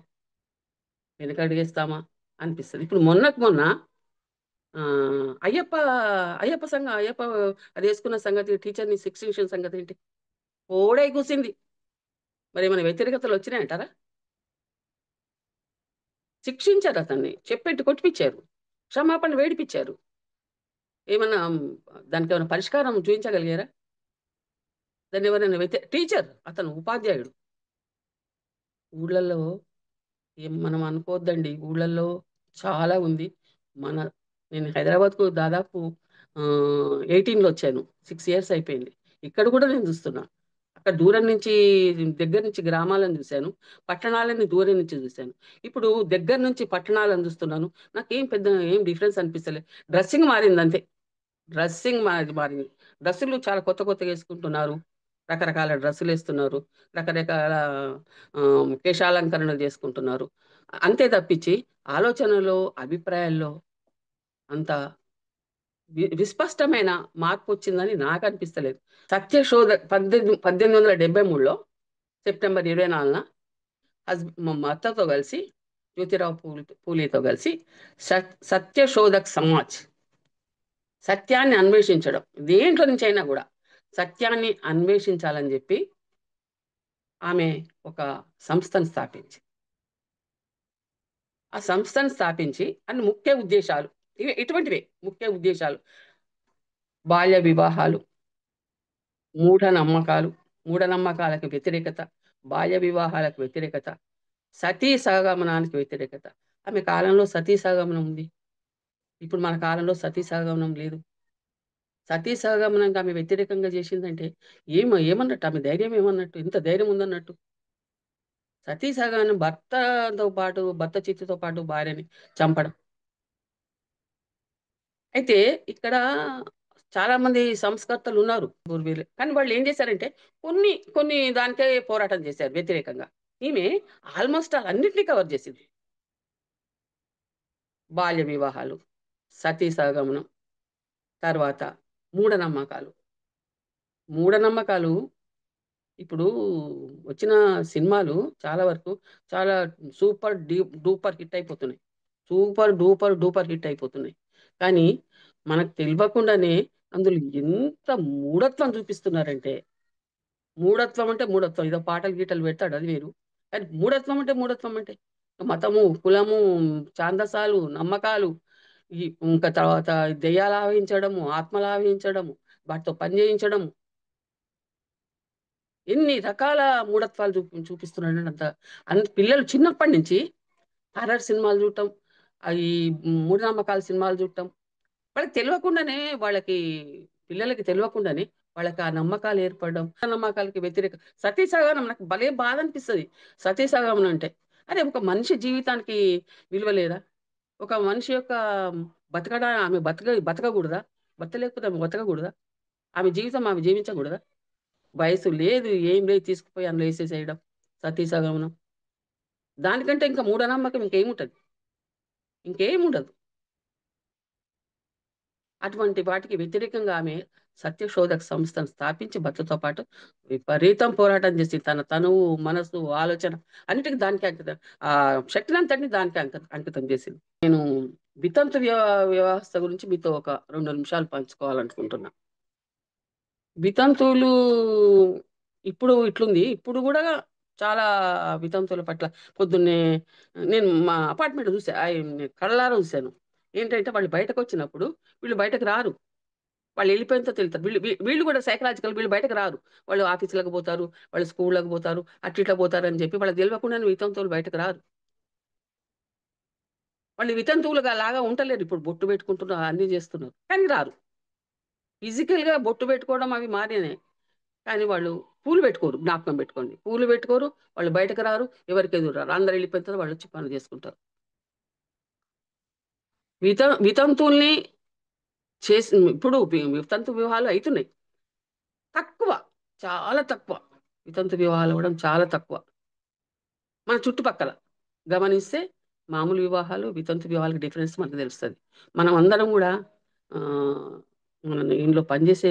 వెనకడుగేస్తామా? అనిపిస్తది. ఇప్పుడు మొన్నకు మొన్న అయ్యప్ప అయ్యప్ప అదేసుకున్న సంగతి టీచర్‌ని శిక్షించిన సంగతేంటి? కోడై కూసింది. మరేమైనా వ్యతిరేకతలొచ్చినాయంటారా? శిక్షించారతన్ని. చెప్పెట్టి కొట్టిపిచ్చారు. క్షమాపణ వేడిపిచ్చారు. ఏమన్నా దానికేమన్నా పరిష్కారం చూయించగలిగారా? దాన్నెవరైనా టీచర్ అతను ఉపాధ్యాయుడు. ఊళ్ళల్లో మనం అనుకోవద్దండి. ఊళ్ళల్లో చాలా ఉంది. మన నేను హైదరాబాద్‌కు దాదాపు 18లో వచ్చాను. 6 ఇయర్స్ అయిపోయింది. ఇక్కడ కూడా నేను చూస్తున్నా. అక్కడ దూరం నుంచి దగ్గర నుంచి గ్రామాలను చూసాను. పట్టణాలని దూరం నుంచి చూసాను. ఇప్పుడు దగ్గర నుంచి పట్టణాలను చూస్తున్నాను. నాకేం పెద్ద ఏం డిఫరెన్స్ అనిపిస్తలే. డ్రెస్సింగ్ మారిందంతే. డ్రెస్సింగ్ మారింది. డ్రెస్సులు చాలా కొత్త కొత్తగేసుకుంటున్నారు. రకరకాల డ్రెస్సులేస్తున్నారు. రకరకాల కేశాలంకరణలు చేసుకుంటున్నారు. అంతే తప్పించి ఆలోచనలో, అభిప్రాయాల్లో అంత విస్పష్టమైన మార్పొచ్చిందని నాకనిపిస్తలేదు. సత్యశోధ 1873లో సెప్టెంబర్ 24న మా భర్తతో కలిసి జ్యోతిరావు పూలేతో కలిసి సత్యశోధక్ సమాజ్ సత్యాన్ని అన్వేషించడం. దేంట్లో నుంచైనా గూడా సత్యాన్ని అన్వేషించాలని జెప్పి ఆమె ఒక సంస్థను స్థాపించింది. ఆ సంస్థను స్థాపించి ముఖ్య ఉద్దేశాలు ఇటువంటివే ముఖ్య ఉద్దేశాలు. బాల్య వివాహాలు, మూఢనమ్మకాలు, మూఢనమ్మకాలకు వ్యతిరేకత, బాల్య వివాహాలకు వ్యతిరేకత, సతీ సహగమనానికి వ్యతిరేకత. ఆమె కాలంలో సతీ సహగమనం ఉంది. ఇప్పుడు మన కాలంలో సతీ సహగమనం లేదు. సతీ సహగమనంకి ఆమె వ్యతిరేకంగా జేషిందంటే ఏమన్నట్టు? ఆమె ధైర్యం ఏమన్నట్టు? ఎంత ధైర్యం ఉందన్నట్టు? సతీ సహగమనం భర్త చితితో పాటు భార్యని చంపడం. అయితే ఇక్కడ చాలామంది సంస్కర్తలున్నారు పూర్వీకులు. కానీ వాళ్ళేం జేశారంటే కొన్ని దానికే పోరాటం జేశారు వ్యతిరేకంగా. ఈమె ఆల్‌మోస్ట్ ఆల్ అన్నిటిని కవర్ జేసింది. బాల్య వివాహాలు, సతీ సహగమనం, తర్వాత మూఢనమ్మకాలు. మూఢనమ్మకాలు ఇప్పుడు వచ్చిన సినిమాలు చాలా వరకు చాలా సూపర్ డూపర్ హిట్ అయిపోతున్నాయి. సూపర్ డూపర్ డూపర్ హిట్ అయిపోతున్నాయి. కానీ మనకు తెలవకుండానే అందులో ఎంత మూఢత్వం చూపిస్తున్నారంటే, మూఢత్వం అంటే మూఢత్వం. ఏదో పాటలు గీటలు పెడతాడు అది వేరు. కానీ మూఢత్వం అంటే మూఢత్వం అంటే మతము, కులము, ఛాందసాలు, నమ్మకాలు, ఈ ఇంకా తర్వాత దెయ్యాలు ఆవహించడము, ఆత్మలు ఆవహించడము, వాటితో పని చేయించడము. ఎన్ని రకాల మూఢత్వాలు చూపిస్తున్నాడంటే పిల్లలు చిన్నప్పటి నుంచి హారర్ సినిమాలు చూడటం, ఈ మూఢనమ్మకాల సినిమాలు చూడటం. వాళ్ళకి తెలవకుండానే పిల్లలకి తెలవకుండానే వాళ్ళకి ఆ నమ్మకాలు ఏర్పడడం, నమ్మకాలకి వ్యతిరేక సతీ సహగమనం నాకు భలే బాధ అనిపిస్తది. సతీ సహగమనం అంటే. అరే! ఒక మనిషి జీవితానికి విలువ లేదా? ఒక మనిషి యొక్క ఆమె బతకగూడదా? బతకలేకపోతే ఆమె బతకగూడదా? ఆమె జీవితం ఆమె జీవించకూడదా? వయసు లేదు, ఏం లేదు తీసుకుపోయి అందులో ఏసేసేయడం. సతీ సహగమనం. దానికంటే ఇంకా మూఢనమ్మకం ఇంకేముంటది? ఇంకేముండదు. అటువంటి వాటికి వ్యతిరేకంగా ఆమె సత్యశోధక సంస్థను స్థాపించి భర్తతో పాటు విపరీతం పోరాటం చేసి తన తనువు, మనసు, ఆలోచన అన్నిటికి దానికే అంకితం. ఆ శక్తినంతటిని దానికే అంకితం చేసింది. నేను వితంతు వ్యవస్థ గురించి మీతో ఒక 2 నిమిషాలు పంచుకోవాలనుకుంటున్నా. వితంతువులు ఇప్పుడు ఇట్లుంది. ఇప్పుడు గూడా చాలా వితంతువుల పట్ల పొద్దున్నే నేను మా అపార్ట్‌మెంట్‌లో చూసా. కళ్ళారా చూసాను. ఏంటంటే వాళ్ళు బయటకొచ్చినప్పుడు వీళ్ళు బయటకు రారు. వాళ్ళెళ్ళిపోయిన తర్వాత ఎళ్తారు. వీళ్ళు గూడా సైకలాజికల్ వీళ్ళు బయటకు రారు. వాళ్ళు ఆఫీసులకు పోతారు, వాళ్ళు స్కూళ్ళకి పోతారు, అటు ఇట్లా పోతారని చెప్పి వాళ్ళకి తెలవకుండానే వితంతువులు బయటకు రారు. వాళ్ళు వితంతువులుగా లాగా ఉంటలేరు. ఇప్పుడు బొట్టు పెట్టుకుంటున్నారు, అన్నీ చేస్తున్నారు. కానీ రారు. ఫిజికల్‌గా బొట్టు పెట్టుకోవడం అవి మారినాయి. కానీ వాళ్ళు పూలు పెట్టుకోరు. జ్ఞాపకం పెట్టుకోండి. పూలు పెట్టుకోరు, వాళ్ళు బయటకు రారు, ఎవరికి ఎదురు రారు. అందరూ ఎళ్ళిపోయిన తర్వాత వాళ్ళొచ్చి పనులు చేసుకుంటారు. వితంతువుల్ని ఇప్పుడు వితంతు వివాహాలు అయితున్నాయి. తక్కువ. చాలా తక్కువ. వితంతు వివాహాలు అవ్వడం చాలా తక్కువ. మన చుట్టుపక్కల గమనిస్తే మామూలు వివాహాలు, వితంతు వివాహాలకు డిఫరెన్స్ మనకు తెలుస్తది. మనం అందరం గూడా ఆహ్, మన ఇందులో పనిచేసే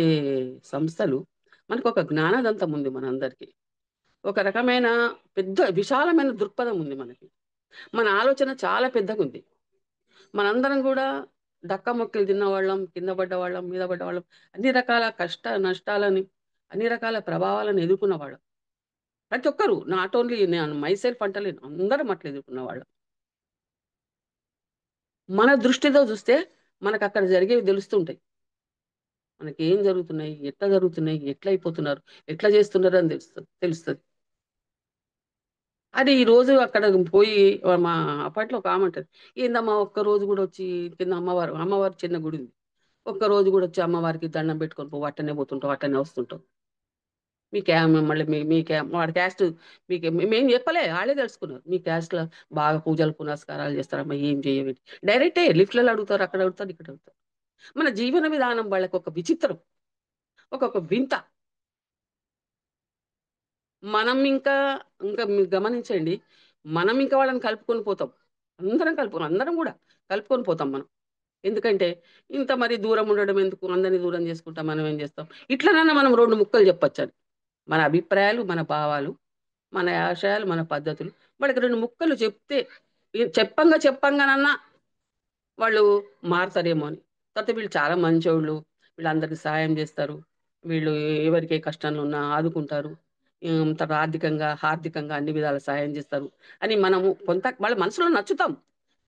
సంస్థలు మనకొక జ్ఞానదంతం ఉంది మనందరికీ. ఒక రకమైన పెద్ద విశాలమైన దృక్పథం ఉంది మనకి. మన ఆలోచన చాలా పెద్దగుంది. మనందరం గూడా డక్కా ముక్కలు తిన్నవాళ్ళం, కింద పడ్డవాళ్ళం, మీద పడ్డవాళ్ళం. అన్ని రకాల కష్ట నష్టాలని, అన్ని రకాల ప్రభావాలను ఎదుర్కొన్నవాళ్ళం. ప్రతి ఒక్కరు నాట్ ఓన్లీ నేను మై సెల్ఫ్ అంటలేను. అందరం అట్లా ఎదుర్కొన్నవాళ్ళం. మన దృష్టితో చూస్తే మనకక్కడ జరిగేవి తెలుస్తుంటాయి. మనకేం జరుగుతున్నాయి? ఎట్లా జరుగుతున్నాయి? ఎట్లా అయిపోతున్నారు? ఎట్లా చేస్తున్నారని తెలుస్తది. అది ఈరోజు అక్కడ పోయి మా అపార్ట్‌లో ఒక ఆమె అంటది. "ఏందమ్మా ఒక్కరోజు గూడా వచ్చి కింద అమ్మవారు చిన్న గుడుంది. ఒక్కరోజు గూడా వచ్చి అమ్మవారికి దండం పెట్టుకొని పోవు. అట్టనే పోతుంటావు, అట్టనే వస్తుంటావు. మళ్ళీ మీ వాడి క్యాస్ట్ మేము చెప్పలే. ఆళ్ళే తెలుసుకున్నారు. మీ క్యాస్ట్‌లో బాగా పూజలు పునస్కారాలు చేస్తారమ్మా ఏం చెయ్యవేంటి?" డైరెక్టే లిఫ్ట్‌లలో అడుగుతారు. అక్కడ అడుగుతారు, ఇక్కడ అడుగుతారు. మన జీవన విధానం వాళ్ళకొక విచిత్రం. ఒకొక వింత. మనం ఇంకా, ఇంకా మీరు గమనించండి. మనం ఇంకా వాళ్ళని కలుపుకొని పోతాం. అందరం గూడా కలుపుకొని పోతాం మనం. ఎందుకంటే, ఇంత మరి దూరం ఉండడం ఎందుకు? అందరిని దూరం చేసుకుంటా మనం ఏం చేస్తాం? ఇట్లనన్నా మనం 2 ముక్కలు చెప్పొచ్చని. మన అభిప్రాయాలు, మన భావాలు, మన ఆశయాలు, మన పద్ధతులు వాళ్ళకి 2 ముక్కలు చెప్తే చెప్పంగానన్నా వాళ్ళు మారతారేమో అని. కాపోతే వీళ్ళు చాలా మంచోళ్ళు. వీళ్ళందరికి సహాయం జేస్తారు. వీళ్ళు ఎవరికి ఏ కష్టంలో ఉన్నా ఆదుకుంటారు. తర్వాత హార్దికంగా అన్ని విధాలా సహాయం జేస్తారు అని మనము వాళ్ళ మనసులో నచ్చుతాం.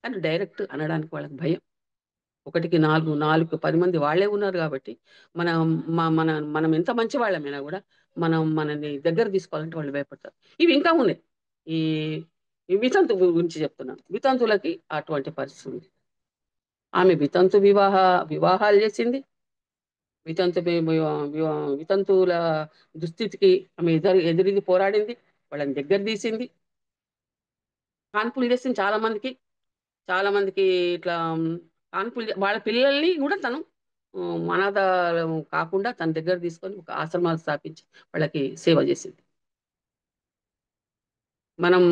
కానీ డైరెక్ట్ అనడానికి వాళ్ళకి భయం. ఒకటికి 4, 10 మంది వాళ్ళే ఉన్నారు గాబట్టి, మనం మనం ఎంత మంచి వాళ్ళమైనా గూడా, మనం మనల్ని దగ్గర తీసుకోవాలంటే వాళ్ళు భయపడతారు. ఇవి ఇంకా ఉన్నాయి. ఈ ఈ వితంతువు గురించి చెప్తున్నాను. వితంతువులకి అటువంటి పరిస్థితి ఉంది. ఆమె వివాహాలు చేసింది. వితంతు వి వివా వివా వితంతువుల దుస్థితికి ఆమె ఎదిరిగి పోరాడింది. వాళ్ళని దగ్గర తీసింది. కాన్పులు చేసింది చాలా మందికి. చాలా మందికి ఇట్లా వాళ్ళ పిల్లల్ని గూడా తను అనాథలు కాకుండా తన దగ్గర తీసుకొని ఒక ఆశ్రమాలు స్థాపించి వాళ్ళకి సేవ చేసింది. మనం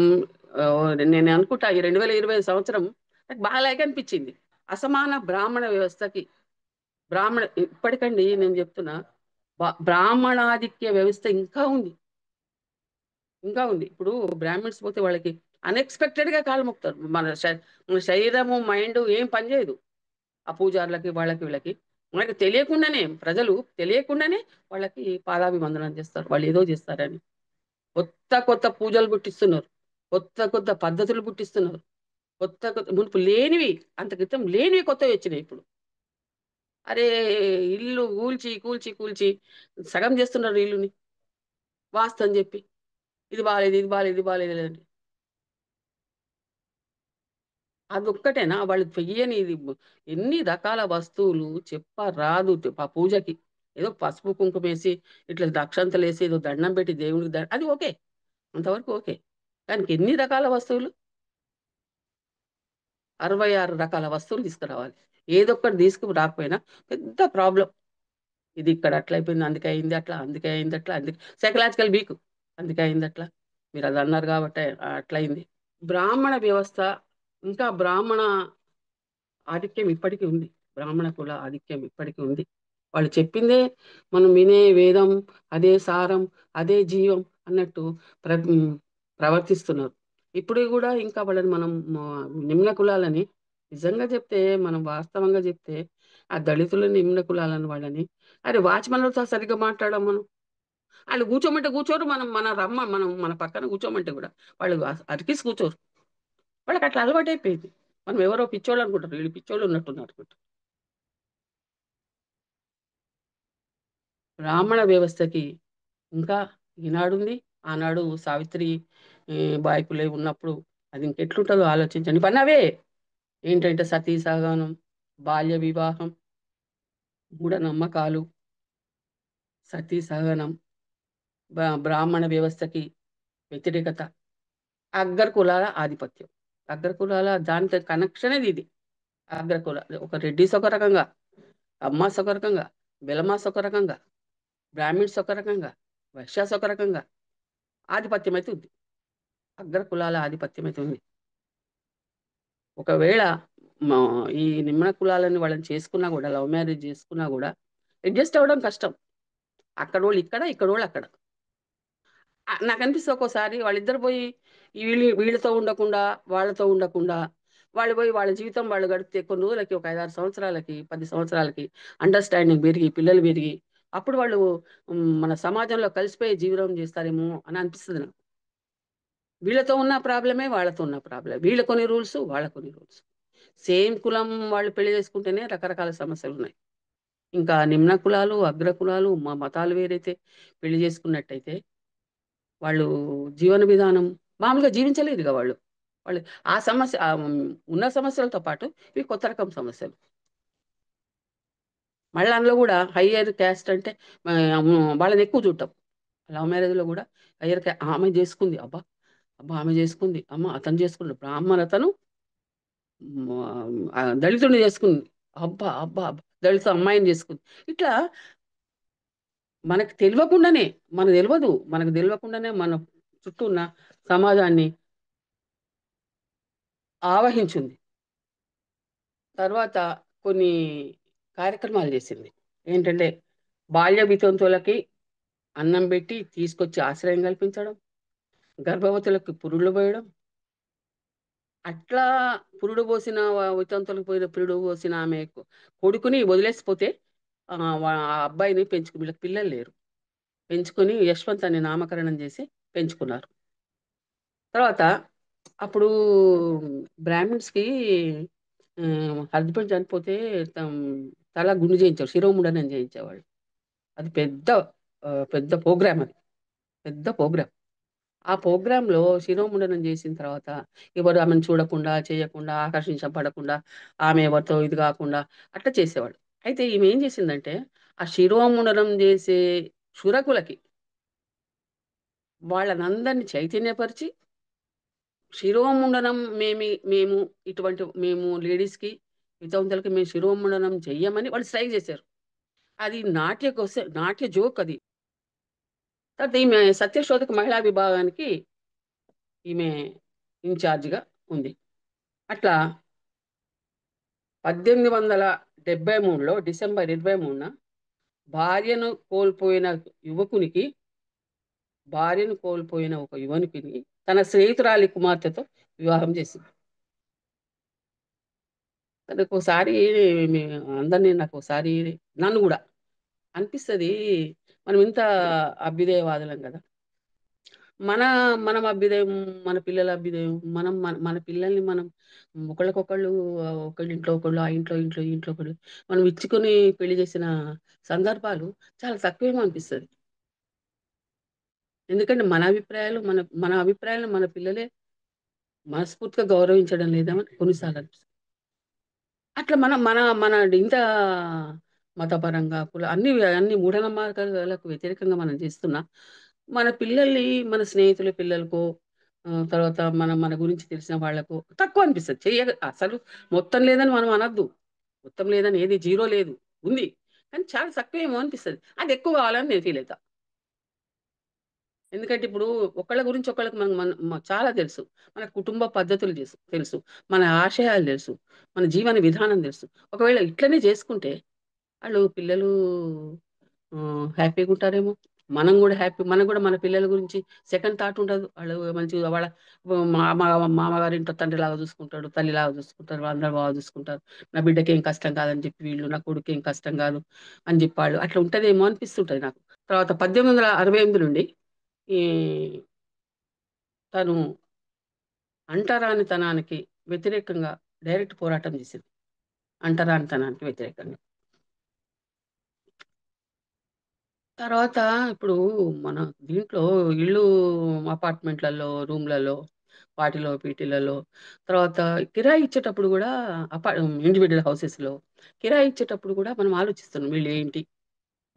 నేను అనుకుంటా ఈ 2020 సంవత్సరం నాకు బాలేగా అనిపించింది. అసమాన బ్రాహ్మణ వ్యవస్థకి ఇప్పటికండి నేను చెప్తున్నా బ్రాహ్మణాధిక్య వ్యవస్థ ఇంకా ఉంది. ఇంకా ఉంది. ఇప్పుడు బ్రాహ్మిన్స్ పోతే వాళ్ళకి అన్‌ఎక్స్‌పెక్టెడ్‌గా కాళ్ళు మొక్కుతారు. మన శరీరము, మైండు ఏం పని చేయదు. ఆ పూజారులకి, వాళ్ళకి, వీళ్ళకి. మనకు తెలియకుండానే ప్రజలు తెలియకుండానే వాళ్ళకి పాదాభివందనం చేస్తారు. వాళ్ళేదో చేస్తారని. కొత్త పూజలు పుట్టిస్తున్నారు. కొత్త పద్ధతులు పుట్టిస్తున్నారు. మునుపు లేనివి, అంత క్రితం లేనివి కొత్తవొచ్చినాయి ఇప్పుడు. అరే! ఇల్లు కూల్చి సగం చేస్తున్నారు ఇల్లుని. వాస్తు అని జెప్పి. ఇది బాలేదు. అదొక్కటేనా? వాళ్ళు చెయ్యనిది ఎన్ని రకాల వస్తువులు రాదు పూజకి. ఏదో పసుపు, కుంకుమేసి, ఇట్లా అక్షంతలేసి, ఏదో దండం పెట్టి దేవుడికి అది ఓకే. అంతవరకు ఓకే. కానీ ఎన్ని రకాల వస్తువులు? 66 రకాల వస్తువులు తీసుకురావాలి. ఏదొక్కటి తీసుకురాకపోయినా పెద్ద ప్రాబ్లమ్. ఇది ఇక్కడ అట్లయిపోయింది, అందుకే అయింది అట్లా, అందుకే అయింది అట్లా, అందుకే సైకలాజికల్ వీక్. అందుకే అయింది అట్లా. మీరది అన్నారు గాబట్టే అట్లయింది. బ్రాహ్మణ వ్యవస్థ, ఇంకా బ్రాహ్మణ ఆధిక్యం ఇప్పటికి ఉంది. బ్రాహ్మణ కుల ఆధిక్యం ఇప్పటికి ఉంది. వాళ్ళు చెప్పిందే మనం వినే వేదం, అదే సారం, అదే జీవం అన్నట్టు ప్ర హ్మ్. ప్రవర్తిస్తున్నారు. ఇప్పుడు గూడా ఇంకా వాళ్ళని మనం నిమ్న కులాలని నిజంగా చెప్తే, మనం వాస్తవంగా చెప్తే, ఆ దళితులని, నిమ్న కులాలని వాళ్ళని, అరే వాచ్‌మన్‌లతో సరిగ్గా మాట్లాడం మనం. ఆళ్ళు కూర్చోమంటే కూర్చోరు. మనం మన పక్కన కూర్చోమంటే గూడా వాళ్ళు అరికిసి కూర్చోరు. వాళ్ళకట్లా అలవాటయిపోయింది. మనం ఎవరో పిచ్చోళ్ళనుకుంటారు. వీళ్ళు పిచ్చోళ్ళు ఉన్నట్టున్నారు. బ్రాహ్మణ వ్యవస్థకి ఇంకా ఈనాడుంది. ఆనాడు సావిత్రి బాయి పులే ఉన్నప్పుడు అది ఇంకెట్లుంటదో ఆలోచించండి. ఇవన్నీ అవే. ఏంటంటే సతీ సహగమనం, బాల్య వివాహం, మూఢనమ్మకాలు, సతీ సహగమనం, బ్రాహ్మణ వ్యవస్థకి వ్యతిరేకత, అగ్ర కులాల ఆధిపత్యం. అగ్ర కులాల దానితో కనెక్షనే ఇది. అగ్రకుల ఒక రెడ్డిస్ ఒక రకంగా, అమ్మాస్ ఒక రకంగా, వెలమాస్ ఒక రకంగా, బ్రాహ్మిన్స్ ఒక రకంగా, వైశ్యాస్ ఒక రకంగా ఆధిపత్యం అయితే ఉంది. అగ్ర కులాల ఆధిపత్యం అయితే ఉంది. ఒకవేళ మా ఈ నిమ్న కులాలని వాళ్ళని చేసుకున్నా గూడా, లవ్ మ్యారేజ్ చేసుకున్నా గూడా అడ్జస్ట్ అవ్వడం కష్టం. అక్కడోళ్ళు ఇక్కడ, ఇక్కడోళ్ళు అక్కడ. నాకనిపిస్తది ఒక్కోసారి వాళ్ళిద్దరు పోయి వీళ్ళతో ఉండకుండా, వాళ్ళతో ఉండకుండా, వాళ్ళు పోయి వాళ్ళ జీవితం వాళ్ళు గడిపితే కొన్ని రోజులకి, ఒక 5, 6 సంవత్సరాలకి, 10 సంవత్సరాలకి అండర్‌స్టాండింగ్ పెరిగి, పిల్లలు పెరిగి, అప్పుడు వాళ్ళు మన సమాజంలో కలిసిపోయి జీవనం చేస్తారేమో అని అనిపిస్తది నాకు. వీళ్ళతో ఉన్న ప్రాబ్లమే వాళ్ళతో ఉన్న ప్రాబ్లమ్. వీళ్ళ కొన్ని రూల్స్, వాళ్ళ కొన్ని రూల్స్. సేమ్ కులం వాళ్ళు పెళ్లి చేసుకుంటేనే రకరకాల సమస్యలున్నాయి. ఇంకా నిమ్న కులాలు, అగ్ర కులాలు, మతాలు వేరైతే పెళ్లి చేసుకున్నట్టయితే వాళ్ళు జీవన విధానం మామూలుగా జీవించలేరుగా వాళ్ళు. వాళ్ళు ఆ సమస్య ఉన్న సమస్యలతో పాటు ఇవి కొత్త రకం సమస్యలు. మళ్ళా అందులో గూడా హయ్యర్ క్యాస్ట్ అంటే వాళ్ళని ఎక్కువ చూడటం. లవ్ మ్యారేజ్‌లో గూడా హయ్యర్ ఆమె జేసుకుంది. అబ్బా! అబ్బా! ఆమె జేసుకుంది. అమ్మ అతను చేసుకున్నాడు. బ్రాహ్మణతను దళితుడిని చేసుకుంది. అబ్బా! అబ్బా! అబ్బా! దళిత అమ్మాయిని చేసుకుంది. ఇట్లా మనకు తెలవకుండానే, మనకు తెలవకుండానే మన చుట్టూ ఉన్న సమాజాన్ని ఆవహించింది. తర్వాత కొన్ని కార్యక్రమాలు జేసింది. ఏంటంటే, బాల్య వితంతువులకి అన్నం బెట్టి, తీసుకొచ్చి ఆశ్రయం కల్పించడం, గర్భవతులకు పురుళ్ళు పోయడం, అట్లా పురుడు పోసిన వితంతువులకు పురుడు పోసిన ఆమె కొడుకుని వదిలేసిపోతే ఆ అబ్బాయిని వీళ్ళకి పిల్లలు లేరు. పెంచుకొని యశ్వంత్ అని నామకరణం జేసి పెంచుకున్నారు. తర్వాత అప్పుడు బ్రాహ్మిన్స్‌కి హస్బెండ్ చనిపోతే తం తల గుండు చేయించారు. శిరోముండనం చేయించేవాళ్ళు. అది పెద్ద ప్రోగ్రామ్ అది. పెద్ద ప్రోగ్రామ్. ఆ ప్రోగ్రామ్‌లో శిరోముండనం చేసిన తర్వాత ఎవరు ఆమెను చూడకుండా, చేయకుండా, ఆకర్షించబడకుండా, ఆమె ఎవరితో ఇది కాకుండా అట్లా చేసేవాళ్ళు. అయితే ఈమె ఏం చేసిందంటే, ఆ శిరోముండనం చేసే క్షురకులకి వాళ్ళనందరిని చైతన్యపరిచి, శిరోముండనం మేము మేము లేడీస్‌కి, వితంతువులకి మేము శిరోముండనం చెయ్యమని వాళ్ళు స్ట్రైక్ చేశారు. అది నాట్య జోక్ అది. తర్వాత ఈమె సత్యశోధక మహిళా విభాగానికి ఈమె ఇన్‌చార్జ్‌గా ఉంది. అట్లా 1873లో డిసెంబర్ 23న భార్యను కోల్పోయిన యువకునికి ఒక యువకునికి తన స్నేహితురాలి కుమార్తెతో వివాహం చేసింది. నాకోసారి మీ అందరిని నాకోసారి నన్ను గూడా అనిపిస్తది. మనం ఇంత అభ్యుదయవాదులం గదా! మన మనం అభ్యుదయం, మన పిల్లల అభ్యుదయం, మనం మన పిల్లల్ని మనం ఒకళ్ళకొకళ్ళు ఒకళ్ళింట్లో ఒకళ్ళు, ఆ ఇంట్లో ఈ ఇంట్లో ఒకళ్ళు మనం ఇచ్చుకొని పెళ్లి చేసిన సందర్భాలు చాలా తక్కువేమో అనిపిస్తది. ఎందుకంటే మన అభిప్రాయాలను మన పిల్లలే మనస్ఫూర్తిగా గౌరవించడం లేదేమో కొన్నిసార్లు అనిపిస్తది. అట్లా మన మన మన ఇంత మతపరంగా అన్ని మూఢనమ్మకాలకు వ్యతిరేకంగా మనం చేస్తున్నా, మన పిల్లల్ని మన స్నేహితుల పిల్లలకో తర్వాత మన గురించి తెలిసిన వాళ్ళకో తక్కువ అనిపిస్తది. అసలు మొత్తం లేదని మనం అనొద్దు. మొత్తం లేదని ఏది జీరో లేదు. ఉంది. కానీ చాలా తక్కువేమో అనిపిస్తది. అది ఎక్కువ కావాలని నేను ఫీల్ అయితా. ఎందుకంటే ఇప్పుడు ఒకళ్ళ గురించి ఒకళ్ళకి మన మన మ చాలా తెలుసు. మన కుటుంబ పద్ధతులు తెలుసు. మన ఆశయాలు తెలుసు. మన జీవన విధానం తెలుసు. ఒకవేళ ఇట్లనే చేసుకుంటే ఆళ్ళు పిల్లలు హ్యాపీగుంటారేమో! మనం గూడా మనకు గూడా మన పిల్లల గురించి సెకండ్ థాట్ ఉండదు. ఆళ్ళు మంచిగా వాళ్ళ మామగారింట్లో తండ్రిలాగా చూసుకుంటాడు, తల్లిలాగా చూసుకుంటారు. అందరూ బాగా చూసుకుంటారు. నా బిడ్డకేం కష్టం కాదని చెప్పి వీళ్ళు, నా కొడుకేం కష్టం కాదు అని చెప్పి ఆళ్ళు అట్లా ఉంటదేమో అనిపిస్తుంటది నాకు. తర్వాత 1868 నుండి ఈ తను అంటరానితనానికి వ్యతిరేకంగా డైరెక్ట్ పోరాటం చేసింది. అంటరానితనానికి వ్యతిరేకంగా. తర్వాత ఇప్పుడు మన దీంట్లో ఇల్లు అపార్ట్మెంట్లలో, రూమ్‌లలో, వీటిలలో తర్వాత కిరాయి ఇచ్చేటప్పుడు గూడా ఇండివిడ్యువల్ హౌసెస్‌లో కిరాయి ఇచ్చేటప్పుడు గూడా మనం ఆలోచిస్తున్నాం.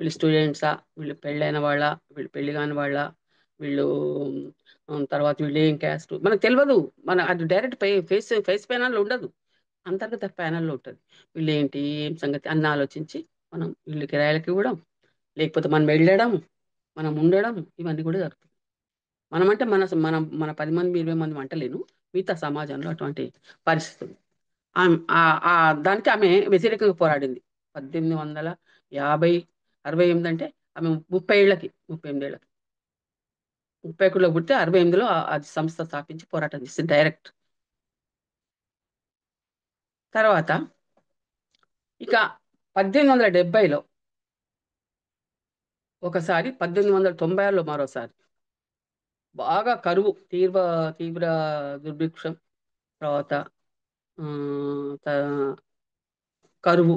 వీళ్ళు స్టూడెంట్సా? వీళ్ళు పెళ్ళైన వాళ్ళా? వీళ్ళు పెళ్లి కాని వాళ్ళా? వీళ్ళు తర్వాత వీళ్ళేం క్యాస్టు? మనకు తెలవదు. అది డైరెక్ట్ ఫేస్ ప్యానెల్‌లో ఉండదు. అంతర్గత ప్యానెల్‌లో ఉంటది. వీళ్ళేంటి? ఏం సంగతి? అని ఆలోచించి మనం ఇల్లు కిరాయిలకి ఇవ్వడం, లేకపోతే మనం వెళ్ళడం, మనం ఉండడం ఇవన్నీ కూడా జరుగుతాయి. మనమంటే మన స మన మన 10 మంది, 20 మంది అంటలేను. మిగతా సమాజంలో అటువంటి పరిస్థితులు. దానికి ఆమె వ్యతిరేకంగా పోరాడింది. 1850, 68 అంటే ఆమె 30 ఏళ్ళకి, 38 ఏళ్ళకి. 31లో పుడితే 68లో అది సంస్థ స్థాపించి పోరాటం చేసింది డైరెక్ట్. తర్వాత ఇక 1870లో ఒకసారి, 1896లో మరోసారి బాగా కరువు, తీవ్ర దుర్భిక్షం, తర్వాత ఆహ్, త కరువు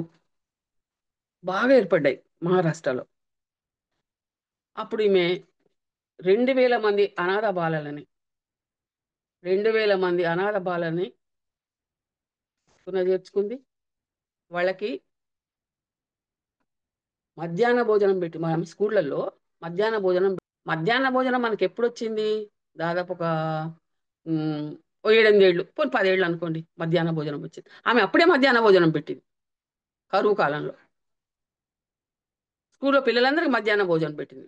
బాగా ఏర్పడ్డాయి మహారాష్ట్రలో. అప్పుడు ఈమె 2000 మంది 2000 మంది అనాథ బాలల్ని పునర్జేర్చుకుంది. వాళ్ళకి మధ్యాహ్న భోజనం పెట్టి మనం స్కూళ్ళల్లో మధ్యాహ్న భోజనం మధ్యాహ్న భోజనం మనకెప్పుడొచ్చింది? దాదాపు ఒక హ్మ్. ఓ 7, 8 ఏళ్ళు పోనీ 10 ఏళ్ళు అనుకోండి. మధ్యాహ్న భోజనం వచ్చింది. ఆమె అప్పుడే మధ్యాహ్న భోజనం పెట్టింది. కరువు కాలంలో. స్కూల్‌లో పిల్లలందరికి మధ్యాహ్న భోజనం పెట్టింది.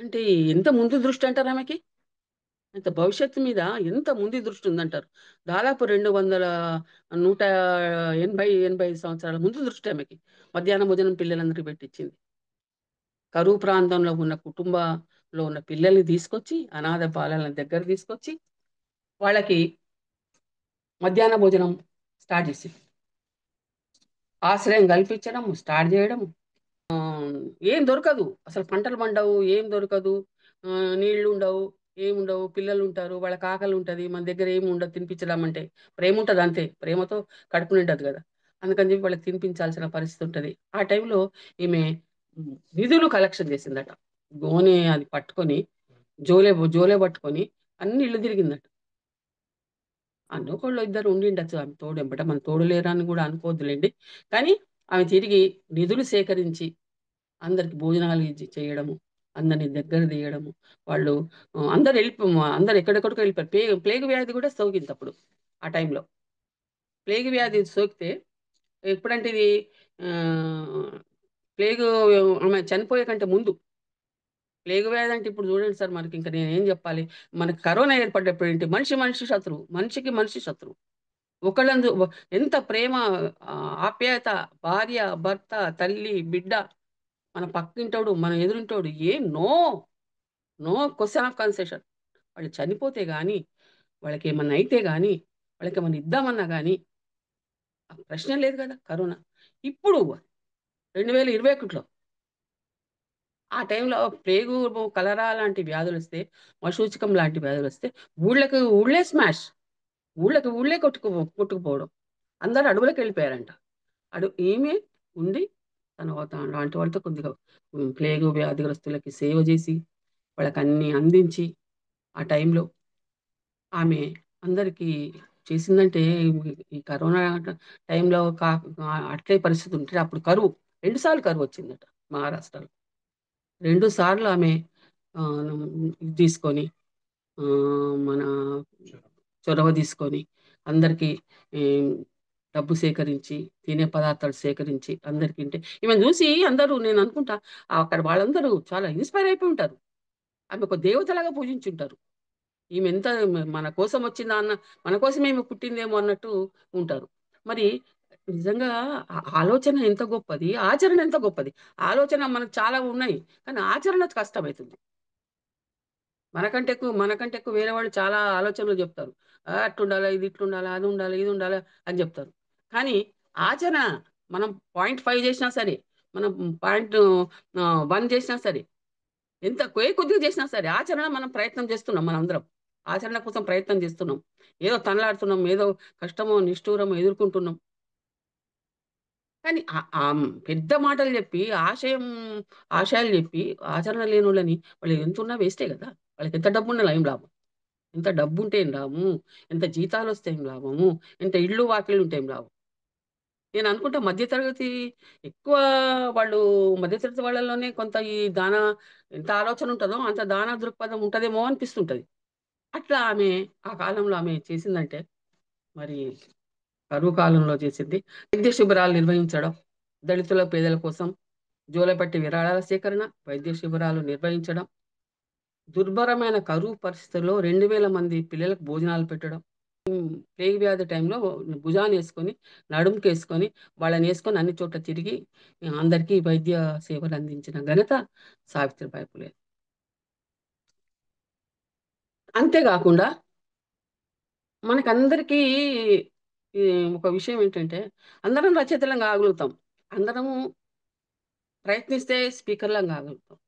అంటే ఎంత ముందు దృష్టి అంటారు ఆమెకి? భవిష్యత్తు మీద ఎంత ముందు దృష్టి ఉందంటారు. దాదాపు 185 సంవత్సరాల ముందు దృష్టి ఆమెకి. మధ్యాహ్న భోజనం పిల్లలందరికి పెట్టిచ్చింది. కరువు ప్రాంతంలో ఉన్న కుటుంబంలో ఉన్న పిల్లల్ని తీసుకొచ్చి, అనాథ బాలలను దగ్గర తీసుకొచ్చి, వాళ్ళకి మధ్యాహ్న భోజనం స్టార్ట్ చేసింది. ఆశ్రయం కల్పించడం, స్టార్ట్ చేయడం. ఏం దొరకదు. అసలు పంటలు పండవు. ఏం దొరకదు. నీళ్లుండవు. ఏముండవు. పిల్లలుంటారు. వాళ్ళకి ఆకలుంటది. మన దగ్గర ఏమి ఉండదు తినిపించడం అంటే. ప్రేముంటది అంతే. ప్రేమతో కడుపు నిండదు గదా! అందుకని చెప్పి వాళ్ళకి తినిపించాల్సిన పరిస్థితి ఉంటది. ఆ టైంలో ఈమె నిధులు కలెక్షన్ చేసిందట. గోనె అది పట్టుకొని, జోలె పట్టుకొని అన్ని ఇళ్ళు తిరిగిందట. ఒకళ్ళో ఇద్దరు ఉండిండొచ్చు ఆమె తోడు ఎంబట. మన తోడు లేరని గూడా అనుకోవద్దులెండి. కానీ ఆమె తిరిగి నిధులు సేకరించి అందరికి భోజనాలు చేయడము, అందరిని దగ్గర తీయడము. వాళ్ళు అందరూ ఎక్కడెక్కడికో వెళ్ళిపోయారు. ప్లేగు వ్యాధి కూడా సోకిందప్పుడు ఆ టైంలో. ప్లేగు వ్యాధి సోకితే ఎప్పుడంటే ఇది ఆహ్, ప్లేగు ఆమె చనిపోయే కంటే ముందు. ప్లేగు వ్యాధి అంటే ఇప్పుడు చూడండి సార్ మనకింక నేనేం జెప్పాలి. మనకు కరోనా ఏర్పడ్డప్పుడేంటి మనిషి శత్రువు. మనిషికి మనిషి శత్రువు. ఒకళ్ళందు వ ఎంత ప్రేమ, ఆప్యాయత, భార్య, భర్త, తల్లి, బిడ్డ, మన పక్కింటోడు, మన ఎదురింటోడు నో క్వెషన్ ఆఫ్ కన్సెషన్. వాళ్ళు చనిపోతే గాని, వాళ్ళకేమన్నా అయితే గాని, వాళ్ళకేమన్నా ఇద్దామన్నా గాని, ఆ ప్రశ్నే లేదు గదా! కరోనా. ఇప్పుడు 2021లో ఆ టైంలో కలరా లాంటి వ్యాధులొస్తే, మశూచికం లాంటి వ్యాధులొస్తే ఊళ్ళే స్మాష్. ఊళ్ళే కొట్టుకుపోవడం. అందరూ అడవులకెళ్ళిపోయారంట. ఈమె ఉండి లాంటి వాళ్ళతో కొద్దిగా ప్లేగు వ్యాధిగ్రస్తులకి సేవ జేసి, వాళ్ళకన్నీ అందించి, ఆ టైంలో ఆమె అందరికీ చేసిందంటే ఈ కరోనా టైంలో అట్లే పరిస్థితి ఉంటే అప్పుడు కరువు 2 సార్లు కరువొచ్చిందట మహారాష్ట్రలో. 2 సార్లు ఆమె ఇది తీసుకొని మన చొరవ తీసుకొని అందరికీ ఈ డబ్బు సేకరించి, తినే పదార్థాలు సేకరించి అందరికి ఇంటే ఈమెను చూసి అందరూ నేను అనుకుంటా అక్కడ వాళ్ళందరూ చాలా ఇన్‌స్పైర్ అయిపోయి ఉంటారు. ఆమె ఒక దేవతలాగా పూజించుంటారు. ఈమె ఎంత మన కోసం వచ్చిందా అన్న మన కోసమే ఈమె పుట్టిందేమో అన్నట్టు ఉంటారు. మరి నిజంగా ఆలోచన ఎంత గొప్పది, ఆచరణ ఎంత గొప్పది. ఆలోచన మనకు చాలా ఉన్నాయి. కానీ ఆచరణ కష్టమైతుంది. మనకంటే ఎక్కువ వేరే వాళ్ళు చాలా ఆలోచనలు చెప్తారు. అట్లుండాలా, ఇది ఇట్లుండాలా, అది ఉండాలి, ఇది ఉండాలా అని చెప్తారు. కానీ ఆచరణ మనం 0.5 చేసినా సరే, మనం పాయింట్ 1 చేసినా సరే, ఎంత కొద్దిగా చేసినా సరే ఆచరణ మనం ప్రయత్నం చేస్తున్నాం మనందరం. ఆచరణ కోసం ప్రయత్నం చేస్తున్నాం. ఏదో తనలాడుతున్నాం, ఏదో కష్టమో, నిష్ఠూరమో ఎదుర్కొంటున్నాం. కానీ పెద్ద మాటలు చెప్పి, ఆశయాలు చెప్పి, ఆచరణ లేనోళ్ళని వాళ్ళు ఎంతున్నా వేస్టే గదా! వాళ్ళకెంత డబ్బున్నా ఏం లాభం? ఎంత డబ్బుంటే ఏం లాభము? ఎంత జీతాలొస్తే ఏం లాభము? ఎంత ఇల్లు, వాకిలుంటే ఏం లాభం? నేననుకుంటా మధ్య తరగతి ఎక్కువ వాళ్ళు మధ్య తరగతి వాళ్ళలోనే కొంత ఈ ఎంత ఆలోచన ఉంటదో, అంత దాన దృక్పథం ఉంటదేమో అనిపిస్తుంటది. అట్లా ఆ కాలంలో ఆమె చేసిందంటే, మరి కరువు కాలంలో చేసింది. వైద్య శిబిరాలు నిర్వహించడం, దళితుల, పేదల కోసం జోలెపట్టి విరాళాల సేకరణ, వైద్య శిబిరాలు నిర్వహించడం, దుర్భరమైన కరువు పరిస్థితుల్లో 2000 మంది పిల్లలకు భోజనాలు పెట్టడం. ప్లేగ్ వ్యాధి టైంలో భుజానేసుకొని, నడుముకేసుకొని, వాళ్ళనేసుకొని అన్ని చోట్ల తిరిగి అందరికీ వైద్య సేవలందించిన ఘనత సావిత్రిబాయి పులే. అంతే గాకుండా మనకందరికీ ఈ ఒక విషయం ఏంటంటే, అందరం రచయితలం కాగలుగుతాం. అందరము ప్రయత్నిస్తే స్పీకర్‌లం కాగలుగుతాం.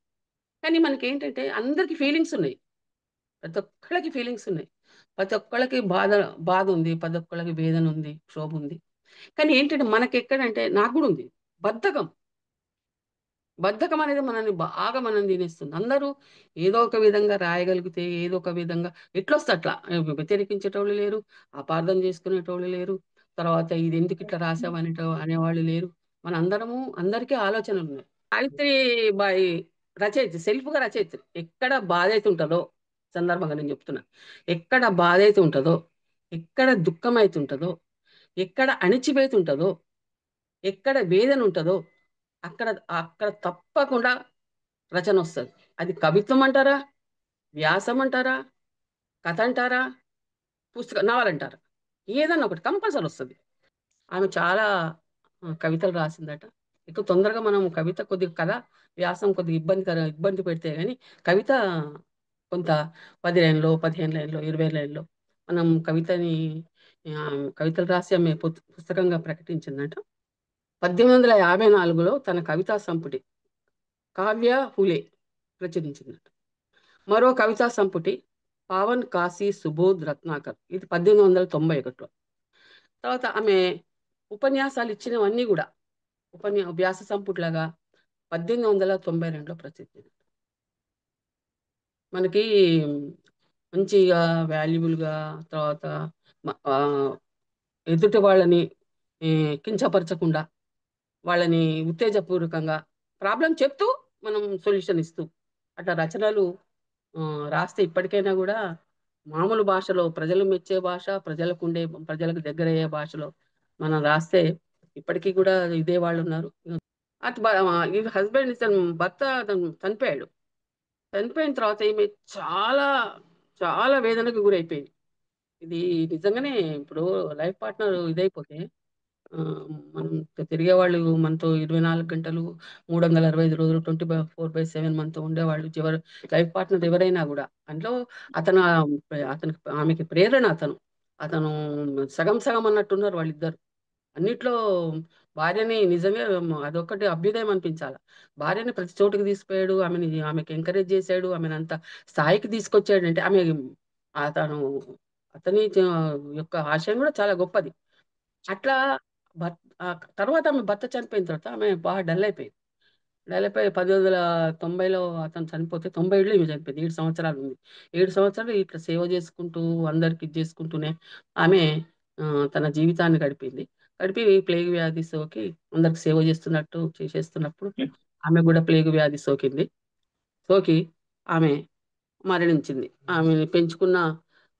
కానీ మనకేంటంటే అందరికి ఫీలింగ్స్ ఉన్నాయి. ప్రతి ఒక్కళ్ళకి ఫీలింగ్స్ ఉన్నాయి. ప్రతి ఒక్కళ్ళకి బాధుంది. ప్రతి ఒక్కళ్ళకి వేదనుంది, క్షోభుంది. కానీ ఏంటంటే మనకెక్కడంటే నాకు గూడా ఉంది. బద్ధకం. బద్ధకం అనేది మనల్ని తినేస్తుంది. అందరూ ఏదో ఒక విధంగా రాయగలిగితే, ఏదో ఒక విధంగా ఎట్లొస్తే అట్లా వ్యతిరేకించేటోళ్ళు లేరు, అపార్థం చేసుకునేటోళ్ళు లేరు. తర్వాత ఇదెందుకిట్లా రాసావు అనేవాళ్ళు లేరు. మనందరము అందరికీ ఆలోచనలున్నాయి. సావిత్రిబాయి సెల్ఫ్‌గా రచయిత్రి. ఎక్కడ బాధైతే ఉంటదో, సందర్భంగా నేను చెప్తున్నా. ఎక్కడ బాధైతే ఉంటదో, ఎక్కడ దుఃఖమైతుంటదో, ఎక్కడ అణిచివేతుంటదో, ఎక్కడ వేదనుంటదో, అక్కడ అక్కడ తప్పకుండా రచనొస్తది. అది కవిత్వం అంటారా? వ్యాసం అంటారా? కథ అంటారా? నవలంటారా? ఏదన్నా ఒకటి కంపల్సరీ ఒస్తది. ఆమె చాలా కవితలు రాసిందట. ఎక్కువ తొందరగా మనం కవిత కొద్దిగా వ్యాసం కొద్దిగా ఇబ్బంది పెడితే గాని, కవిత కొంత 10 లైన్‌లో, 15 లైన్‌లో, 20 లైన్‌లో మనం కవితలు రాసి ఆమె పుస్తకంగా ప్రకటించిందట. 1854లో తన కవితా సంపుటి 'కావ్య ఫులే' ప్రచురించిందట. మరో కవితా సంపుటి 'పావన్ కాశీ సుబోధ్ రత్నాకర్' ఇది 1891లో. తర్వాత ఆమె ఉపన్యాసాలిచ్చినవన్నీ గూడా వ్యాస సంపుటిలాగా 1892లో ప్రసిద్ధి. మనకి మంచిగా వాల్యుబుల్‌గా తర్వాత మ ఆహ్, ఎదుటి వాళ్ళని కించపరచకుండా, వాళ్ళని ఉత్తేజపూర్వకంగా ప్రాబ్లమ్ చెప్తూ, మనం సొల్యూషన్ ఇస్తూ, అట్లా రచనలు రాస్తే ఇప్పటికైనా గూడా మామూలు భాషలో ప్రజలు మెచ్చే భాష, ప్రజలకు దగ్గరయ్యే భాషలో మనం రాస్తే ఇప్పటికి గూడా ఇదే వాళ్ళున్నారు. అటు బ ఈ భర్త చనిపోయాడు. చనిపోయిన తర్వాత ఈమె చాలా, చాలా వేదనకు గురైపోయింది. ఇది నిజంగానే ఇప్పుడు లైఫ్ పార్ట్నర్ ఇదైపోతే మనం తిరిగేవాళ్ళు మనతో 24 గంటలు, 365 రోజులు 24/7 మనతో ఉండేవాళ్ళు. లైఫ్ పార్ట్నర్ ఎవరైనా గూడా. అందులో అతను ఆమెకి ప్రేరణ అతను. అతను సగం సగం అన్నట్టున్నారు వాళ్ళిద్దరు. అన్నిట్లో భార్యని నిజంగా అదొక్కటి అభ్యుదయం అనిపించాల. భార్యని ప్రతి చోటుకి తీసుకుపోయాడు. ఆమెకి ఎంకరేజ్ చేసాడు. ఆమెనంత స్థాయికి తీసుకొచ్చాడంటే అతను అతని యొక్క ఆశయం గూడా చాలా గొప్పది. అట్లా తర్వాత ఆమె భర్త చనిపోయిన తర్వాత ఆమె బాగా డల్ అయిపోయింది. డెవలప్ అయ్యి 1890లో అతను చనిపోతే 97లో ఈమె చనిపోయింది. 7 సంవత్సరాలు ఉంది. 7 సంవత్సరాలు ఇట్లా సేవ చేసుకుంటూ అందరికి ఇది చేసుకుంటూనే ఆమె తన జీవితాన్ని గడిపింది. గడిపి ప్లేగ్ వ్యాధి సోకి అందరికి సేవ చేస్తున్నట్టు చేసేస్తున్నప్పుడు ఆమె కూడా ప్లేగ్ వ్యాధి సోకింది. సోకి ఆమె మరణించింది. ఆమెని పెంచుకున్న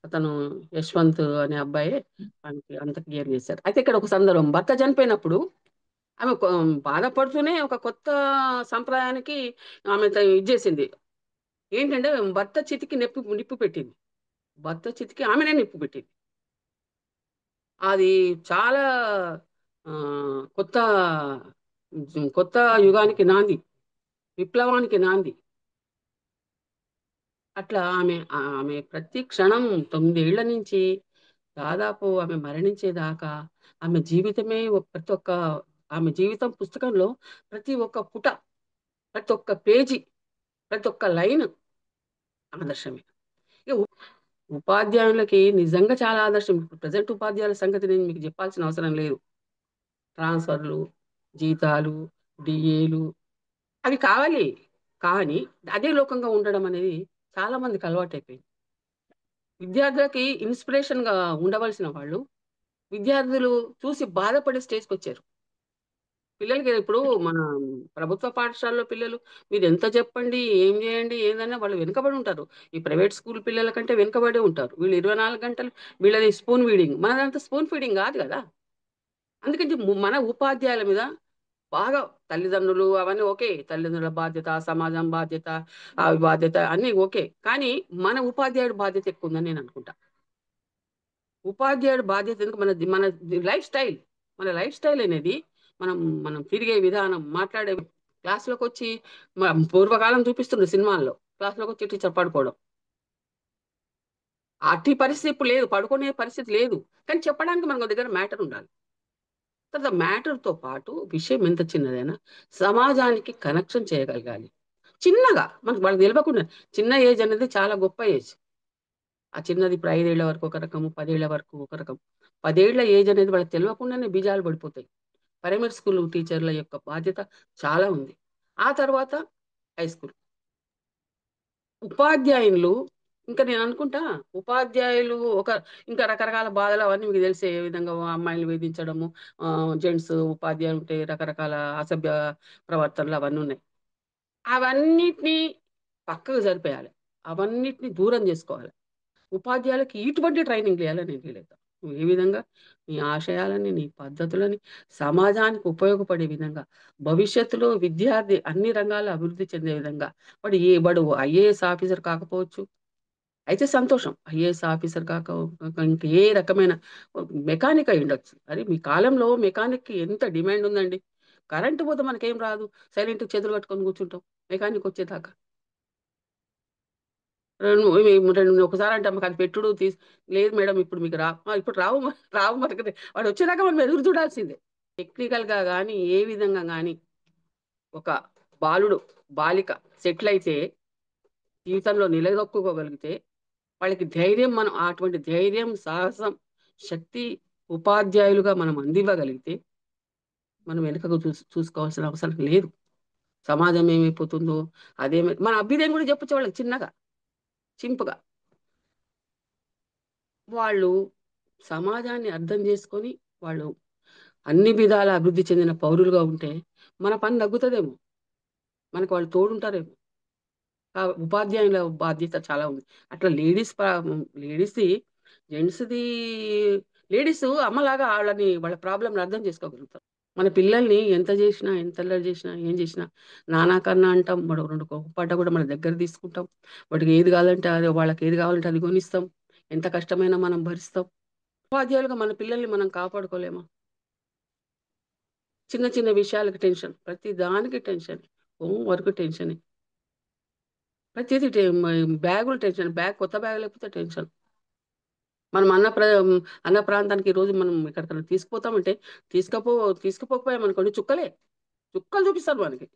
అతను యశ్వంత్ అనే అబ్బాయే ఆమెకి అంత కేర్ చేశారు. అయితే ఇక్కడ ఒక సందర్భం భర్త చనిపోయినప్పుడు ఆమె బాధపడుతూనే ఒక కొత్త సంప్రదాయానికి ఆమె ఇది చేసింది. ఏంటంటే భర్త చితికి నిప్పు పెట్టింది. భర్త చితికి ఆమెనే నిప్పు పెట్టింది. అది చాలా కొత్త కొత్త యుగానికి నాంది. విప్లవానికి నాంది. అట్లా ఆమె ప్రతి క్షణం 9 ఏళ్ల నుంచి దాదాపు ఆమె మరణించేదాకా ఆమె జీవితమే ప్రతి ఒక్క ఆమె జీవితం పుస్తకంలో ప్రతి ఒక్క పుట, ప్రతి ఒక్క పేజీ, ప్రతి ఒక్క లైన్ ఆదర్శమే. ఇక ఉపాధ్యాయులకి నిజంగా చాలా ఆదర్శం. ఇప్పుడు ప్రజెంట్ ఉపాధ్యాయుల సంగతి నేను మీకు చెప్పాల్సిన అవసరం లేదు. ట్రాన్స్ఫర్లు, జీతాలు, డిఏలు అవి కావాలి. కానీ అదే లోకంగా ఉండడం అనేది చాలా మందికి అలవాటైపోయింది. విద్యార్థులకి ఇన్స్పిరేషన్‌గా ఉండవలసిన వాళ్ళు, విద్యార్థులు చూసి బాధపడే స్టేజ్‌కొచ్చారు. పిల్లలకి ఇప్పుడు మన ప్రభుత్వ పాఠశాలలో పిల్లలు మీరెంత చెప్పండి, ఏం జేయండి, ఏందన్నా వాళ్ళు వెనుకబడి ఉంటారు. ఈ ప్రైవేట్ స్కూల్ పిల్లల కంటే వెనుకబడే ఉంటారు. వీళ్ళు 24 గంటలు వీళ్ళది స్పూన్ ఫీడింగ్. మనదంతా స్పూన్ ఫీడింగ్ గాదు గదా! అందుకని మన ఉపాధ్యాయుల మీద బాగా తల్లిదండ్రులు అవన్నీ ఓకే. తల్లిదండ్రుల బాధ్యత, సమాజం బాధ్యత, బాధ్యత అన్నీ ఓకే. కానీ మన ఉపాధ్యాయుడి బాధ్యత ఎక్కువుందని నేననుకుంటా. ఉపాధ్యాయుడి బాధ్యత ఎందుకు మన లైఫ్ స్టైల్. మన లైఫ్ స్టైల్ అనేది మనం మనం తిరిగే విధానం, మాట్లాడే క్లాస్‌లోకొచ్చి పూర్వకాలం చూపిస్తుండ్రు సినిమాల్లో. క్లాస్‌లోకొచ్చి టీచర్ పడుకోవడం. అట్టి పరిస్థితి ఇప్పుడు లేదు. పడుకునే పరిస్థితి లేదు. కానీ చెప్పడానికి మన దగ్గర మ్యాటర్ ఉండాలి. తర్వాత మ్యాటర్‌తో పాటు విషయం ఎంత చిన్నదైనా సమాజానికి కనెక్షన్ చేయగలగాలి. చిన్నగా మనకు వాళ్ళకి తెలవకుండా చిన్న ఏజ్ అనేది చాలా గొప్ప ఏజ్. ఆ చిన్నది ఇప్పుడు 5 ఏళ్ల వరకు ఒక రకము, 10 ఏళ్ల వరకు ఒక రకం. 10 ఏళ్ల ఏజ్ అనేది వాళ్ళకి తెలవకుండానే బీజాలు పడిపోతాయి. ప్రైమరీ స్కూల్ టీచర్ల యొక్క బాధ్యత చాలా ఉంది. ఆ తర్వాత హై స్కూల్. ఉపాధ్యాయులు ఇంకా నేననుకుంటా ఉపాధ్యాయులు ఇంకా రకరకాల బాధలు అవన్నీ మీకు తెలిసే ఏ విధంగా అమ్మాయిల్ని వేధించడము, జెంట్స్ ఉపాధ్యాయులు ఉంటే రకరకాల అసభ్య ప్రవర్తనలు అవన్నీ ఉన్నాయి. అవన్నిటిని పక్కకు జరిపేయాలి. అవన్నిటిని దూరం జేసుకోవాలి. ఉపాధ్యాయులకి ఇటువంటి ట్రైనింగ్ ఇయ్యాలని నేను ఫీల్ అయితా. నువ్వు ఏ విధంగా నీ ఆశయాలని, నీ పద్ధతులని సమాజానికి ఉపయోగపడే విధంగా, భవిష్యత్తులో విద్యార్థి అన్ని రంగాల్లో అభివృద్ధి చెందే విధంగా వాడు ఐఏఎస్ ఆఫీసర్ కాకపోవచ్చు. అయితే సంతోషం. ఐఏఎస్ ఆఫీసర్ ఇంక ఏ రకమైన మెకానిక్ అయ్యుండొచ్చు. అరే! మీ కాలంలో మెకానిక్‌కి ఎంత డిమాండ్ ఉందండి. కరెంట్ పోతే మనకేం రాదు. సైలెంట్‌గా చేతులు కట్టుకొని కూర్చుంటాం. మెకానిక్ వచ్చేదాకా. ఒకసారి అంటే మాకు పెట్టుడు లేదు మేడం ఇప్పుడు మీకు ఇప్పుడు రావు రావు మనకి వాడు వచ్చేదాకా మనం ఎదురు చూడాల్సిందే. టెక్నికల్‌గా గాని, ఏ విధంగా గాని ఒక బాలుడు, బాలిక సెటిల్ అయితే జీవితంలో నిలదొక్కుకోగలిగితే వాళ్ళకి ధైర్యం మనం అటువంటి ధైర్యం, సాహసం, శక్తి ఉపాధ్యాయులుగా మనం అందివ్వగలిగితే మనం వెనుకకు చూసుకోవాల్సిన అవసరం లేదు. సమాజం ఏమైపోతుందో మన అభ్యుదయం కూడా చెప్పొచ్చు వాళ్ళకి చిన్నగా, సింపుల్‌గా. వాళ్ళు సమాజాన్ని అర్థం చేసుకొని, వాళ్ళు అన్ని విధాలా అభివృద్ధి చెందిన పౌరులుగా ఉంటే, మన పని తగ్గుతదేమో! మనకు వాళ్ళు తోడుంటారేమో! ఉపాధ్యాయుల బాధ్యత చాలా ఉంది. అట్లా లేడీస్‌ది, జెంట్స్‌ది లేడీసు అమ్మలాగా వాళ్ళ ప్రాబ్లమ్‌ని అర్థం చేసుకోగలుగుతారు. మన పిల్లల్ని ఎంత జేసినా, ఎంత అల్లరి జేసినా, ఏం జేసినా నాన్న కన్నా అంటాం. వాడు 2 కోప్పడ్డా కూడా మన దగ్గర తీసుకుంటాం. వాడికి ఏది కావాలంటే అది వాళ్ళకేది కావాలంటే అది కొనిస్తాం. ఎంత కష్టమైనా మనం భరిస్తాం. ఉపాధ్యాయులుగా మన పిల్లల్ని మనం కాపాడుకోలేమా? చిన్న చిన్న విషయాలకి టెన్షన్. ప్రతి దానికి టెన్షన్. Home work టెన్షనే. ప్రతీది బ్యాగులు టెన్షన్. కొత్త బ్యాగ్ లేకపోతే టెన్షన్. మనం అన్న ప్రాంతానికి ఈరోజు మనం ఎక్కడికైనా తీసుకుపోతామంటే తీసుకపో తీసుకుపోకపోయామనుకోండి చుక్కలు చూపిస్తారు మనకి.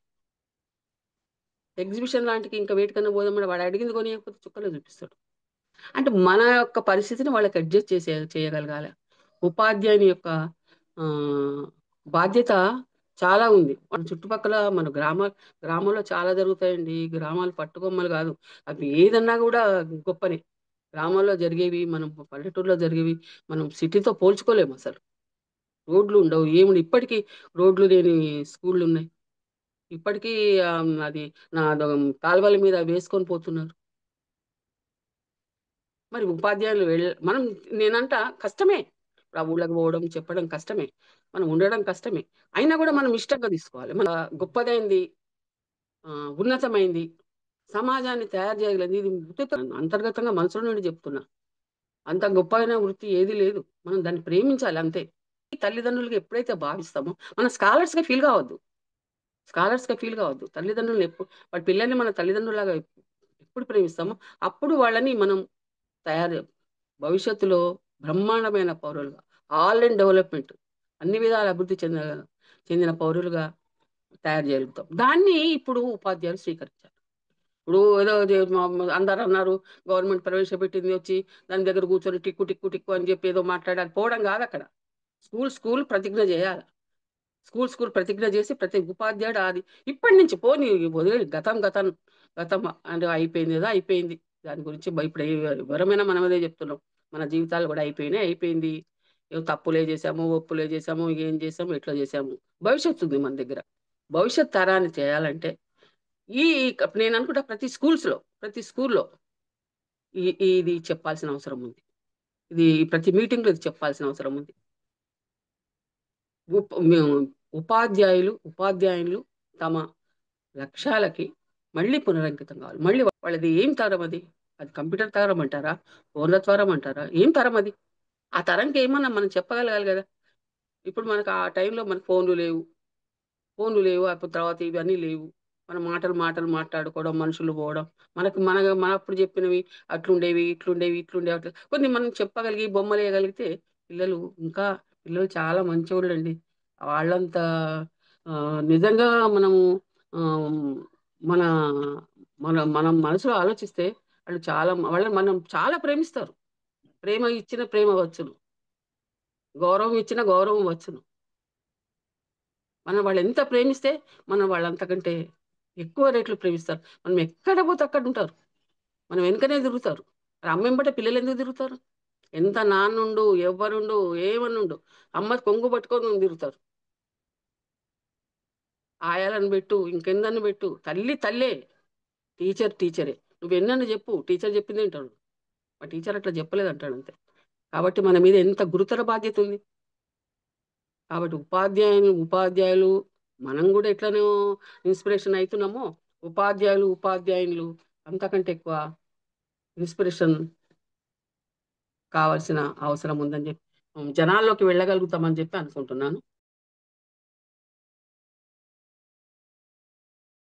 ఎగ్జిబిషన్ లాంటికి ఇంకా వేటికన్నా పోదామంటే వాడు అడిగింది కొనియకపోతే చుక్కలే చూపిస్తాడు. అంటే మన యొక్క పరిస్థితిని వాళ్ళకి అడ్జస్ట్ చేయగలగాలి. ఉపాధ్యాయుని యొక్క ఆహ్, బాధ్యత చాలా ఉంది. మన చుట్టుపక్కల మన గ్రామంలో చాలా జరుగుతాయండి. గ్రామాలు పట్టుకొమ్మలు గాదు. అవి ఏదన్నా గూడా గొప్పనే. గ్రామాల్లో జరిగేవి, మనం పల్లెటూరులో జరిగేవి, మనం సిటీతో పోల్చుకోలేమసలు. రోడ్లుండవు, ఏముండవు. ఇప్పటికీ రోడ్లు లేని స్కూళ్ళున్నాయి. ఇప్పటికీ అది కాలువల మీద వేసుకొని పోతున్నారు. మరి ఉపాధ్యాయులు మనం నేనంటా కష్టమే. ఇప్పుడు ఆ ఊళ్ళకి పోవడం, చెప్పడం కష్టమే. మనం ఉండడం కష్టమే. అయినా గూడా మనం ఇష్టంగా తీసుకోవాలి. మన గొప్పదైంది, ఉన్నతమైంది, సమాజాన్ని తయారు చేయగలది. ఇది అంతర్గతంగా మనసులో నుండి చెప్తున్నా. అంత గొప్పైన వృత్తి ఏది లేదు. మనం దాన్ని ప్రేమించాలి అంతే. ఈ తల్లిదండ్రులుగా ఎప్పుడైతే భావిస్తామో, మనం స్కాలర్స్‌గా ఫీల్ కావద్దు. తల్లిదండ్రులను వాళ్ళ పిల్లల్ని మన తల్లిదండ్రుల్లాగా ఎప్పుడు ప్రేమిస్తామో, అప్పుడు వాళ్ళని మనం తయారు భవిష్యత్తులో బ్రహ్మాండమైన పౌరులుగా, ఆల్ ఇన్ డెవలప్‌మెంట్, అన్ని విధాల అభివృద్ధి చెందిన పౌరులుగా తయారు చేయగలుగుతాం. దాన్ని ఇప్పుడు ఉపాధ్యాయులు స్వీకరించాలి. ఇప్పుడు ఏదో అందరన్నారు గవర్నమెంట్ ప్రవేశపెట్టింది వచ్చి దాని దగ్గర కూర్చొని టిక్కు, టిక్కు, టిక్కు అని చెప్పి ఏదో మాట్లాడాలి. పోవడం కాదక్కడ. స్కూల్ ప్రతిజ్ఞ చేయాల. స్కూల్ ప్రతిజ్ఞ చేసి ప్రతి ఉపాధ్యాయుడు అది ఇప్పటి నుంచి పోనీ వదిలేయి. గతం అంటే అయిపోయింది కదా! అయిపోయింది. దాని గురించి ఇప్పుడు ఎవరమైనా మనం అదే చెప్తున్నాం. మన జీవితాలు కూడా అయిపోయినాయి. అయిపోయింది. ఏదో తప్పులే చేశాము, ఒప్పులే చేశాము, ఏం చేశాము, ఎట్లా చేశాము. భవిష్యత్తు ఉంది మన దగ్గర. భవిష్యత్ తరాన్ని చేయాలంటే ఈ నేననుకుంటా ప్రతి స్కూల్‌లో ఇది చెప్పాల్సిన అవసరం ఉంది. ఇది ప్రతి మీటింగ్‌లో ఇది చెప్పాల్సిన అవసరం ఉంది. మేము ఉపాధ్యాయులు తమ లక్ష్యాలకి మళ్ళీ పునరంకితం కావాలి. మళ్ళీ వాళ్ళది ఏం తరం అది? అది కంప్యూటర్ తరం అంటారా? ఫోన్ల తరం అంటారా? ఏం తరం అది? ఆ తరంకి ఏమన్నా మనం చెప్పగలగాలి గదా! ఇప్పుడు మనకు ఆ టైంలో మనకు ఫోన్లు లేవు. అప్పుడు తర్వాత ఇవన్నీ లేవు. మనం మాటలు మాట్లాడుకోవడం, మనుషులు పోవడం. మనప్పుడు చెప్పినవి ఇట్లుండేవి అట్లా కొన్ని మనం చెప్పగలిగి బొమ్మలేయగలిగితే పిల్లలు ఇంకా పిల్లలు చాలా మంచోళ్ళండి. వాళ్ళంత నిజంగా మనము ఆహ్, మన మనం మనసులో ఆలోచిస్తే వాళ్ళని మనం చాలా ప్రేమిస్తారు. ప్రేమ ఇచ్చిన ప్రేమ వచ్చును. గౌరవం ఇచ్చిన గౌరవం వచ్చును. మనం వాళ్ళెంత ప్రేమిస్తే, మనం వాళ్ళంతకంటే ఎక్కువ రెట్లు ప్రేమిస్తారు. మనం ఎక్కడ పోతే అక్కడుంటారు. మన వెనకనే తిరుగుతారు. మరి అమ్మెంబటే పిల్లలెందుకు తిరుగుతారు? ఎంత నాన్నుండు, ఎవ్వరుండు, ఏమన్నుండు. అమ్మ కొంగు పట్టుకొని తిరుగుతారు. ఆయాలను బెట్టు, ఇంకెందరిని బెట్టు. తల్లి తల్లే. టీచరే. నువ్వెన్నని జెప్పు. టీచర్ జెప్పిందే ఇంటాడు. మా టీచర్ అట్లా జెప్పలేదంటాడంతే. కాబట్టి మన మీద ఎంత గురుతర బాధ్యతుంది. కాబట్టి ఉపాధ్యాయులు మనం గూడా ఎట్లనో ఇన్‌స్పిరేషన్ అయితున్నామో, ఉపాధ్యాయులు అంతకంటే ఎక్కువ ఇన్‌స్పిరేషన్ కావాల్సిన అవసరం ఉందని జెప్పి జనాల్లోకి వెళ్ళగలుగుతామని జెప్పి అనుకుంటున్నాను.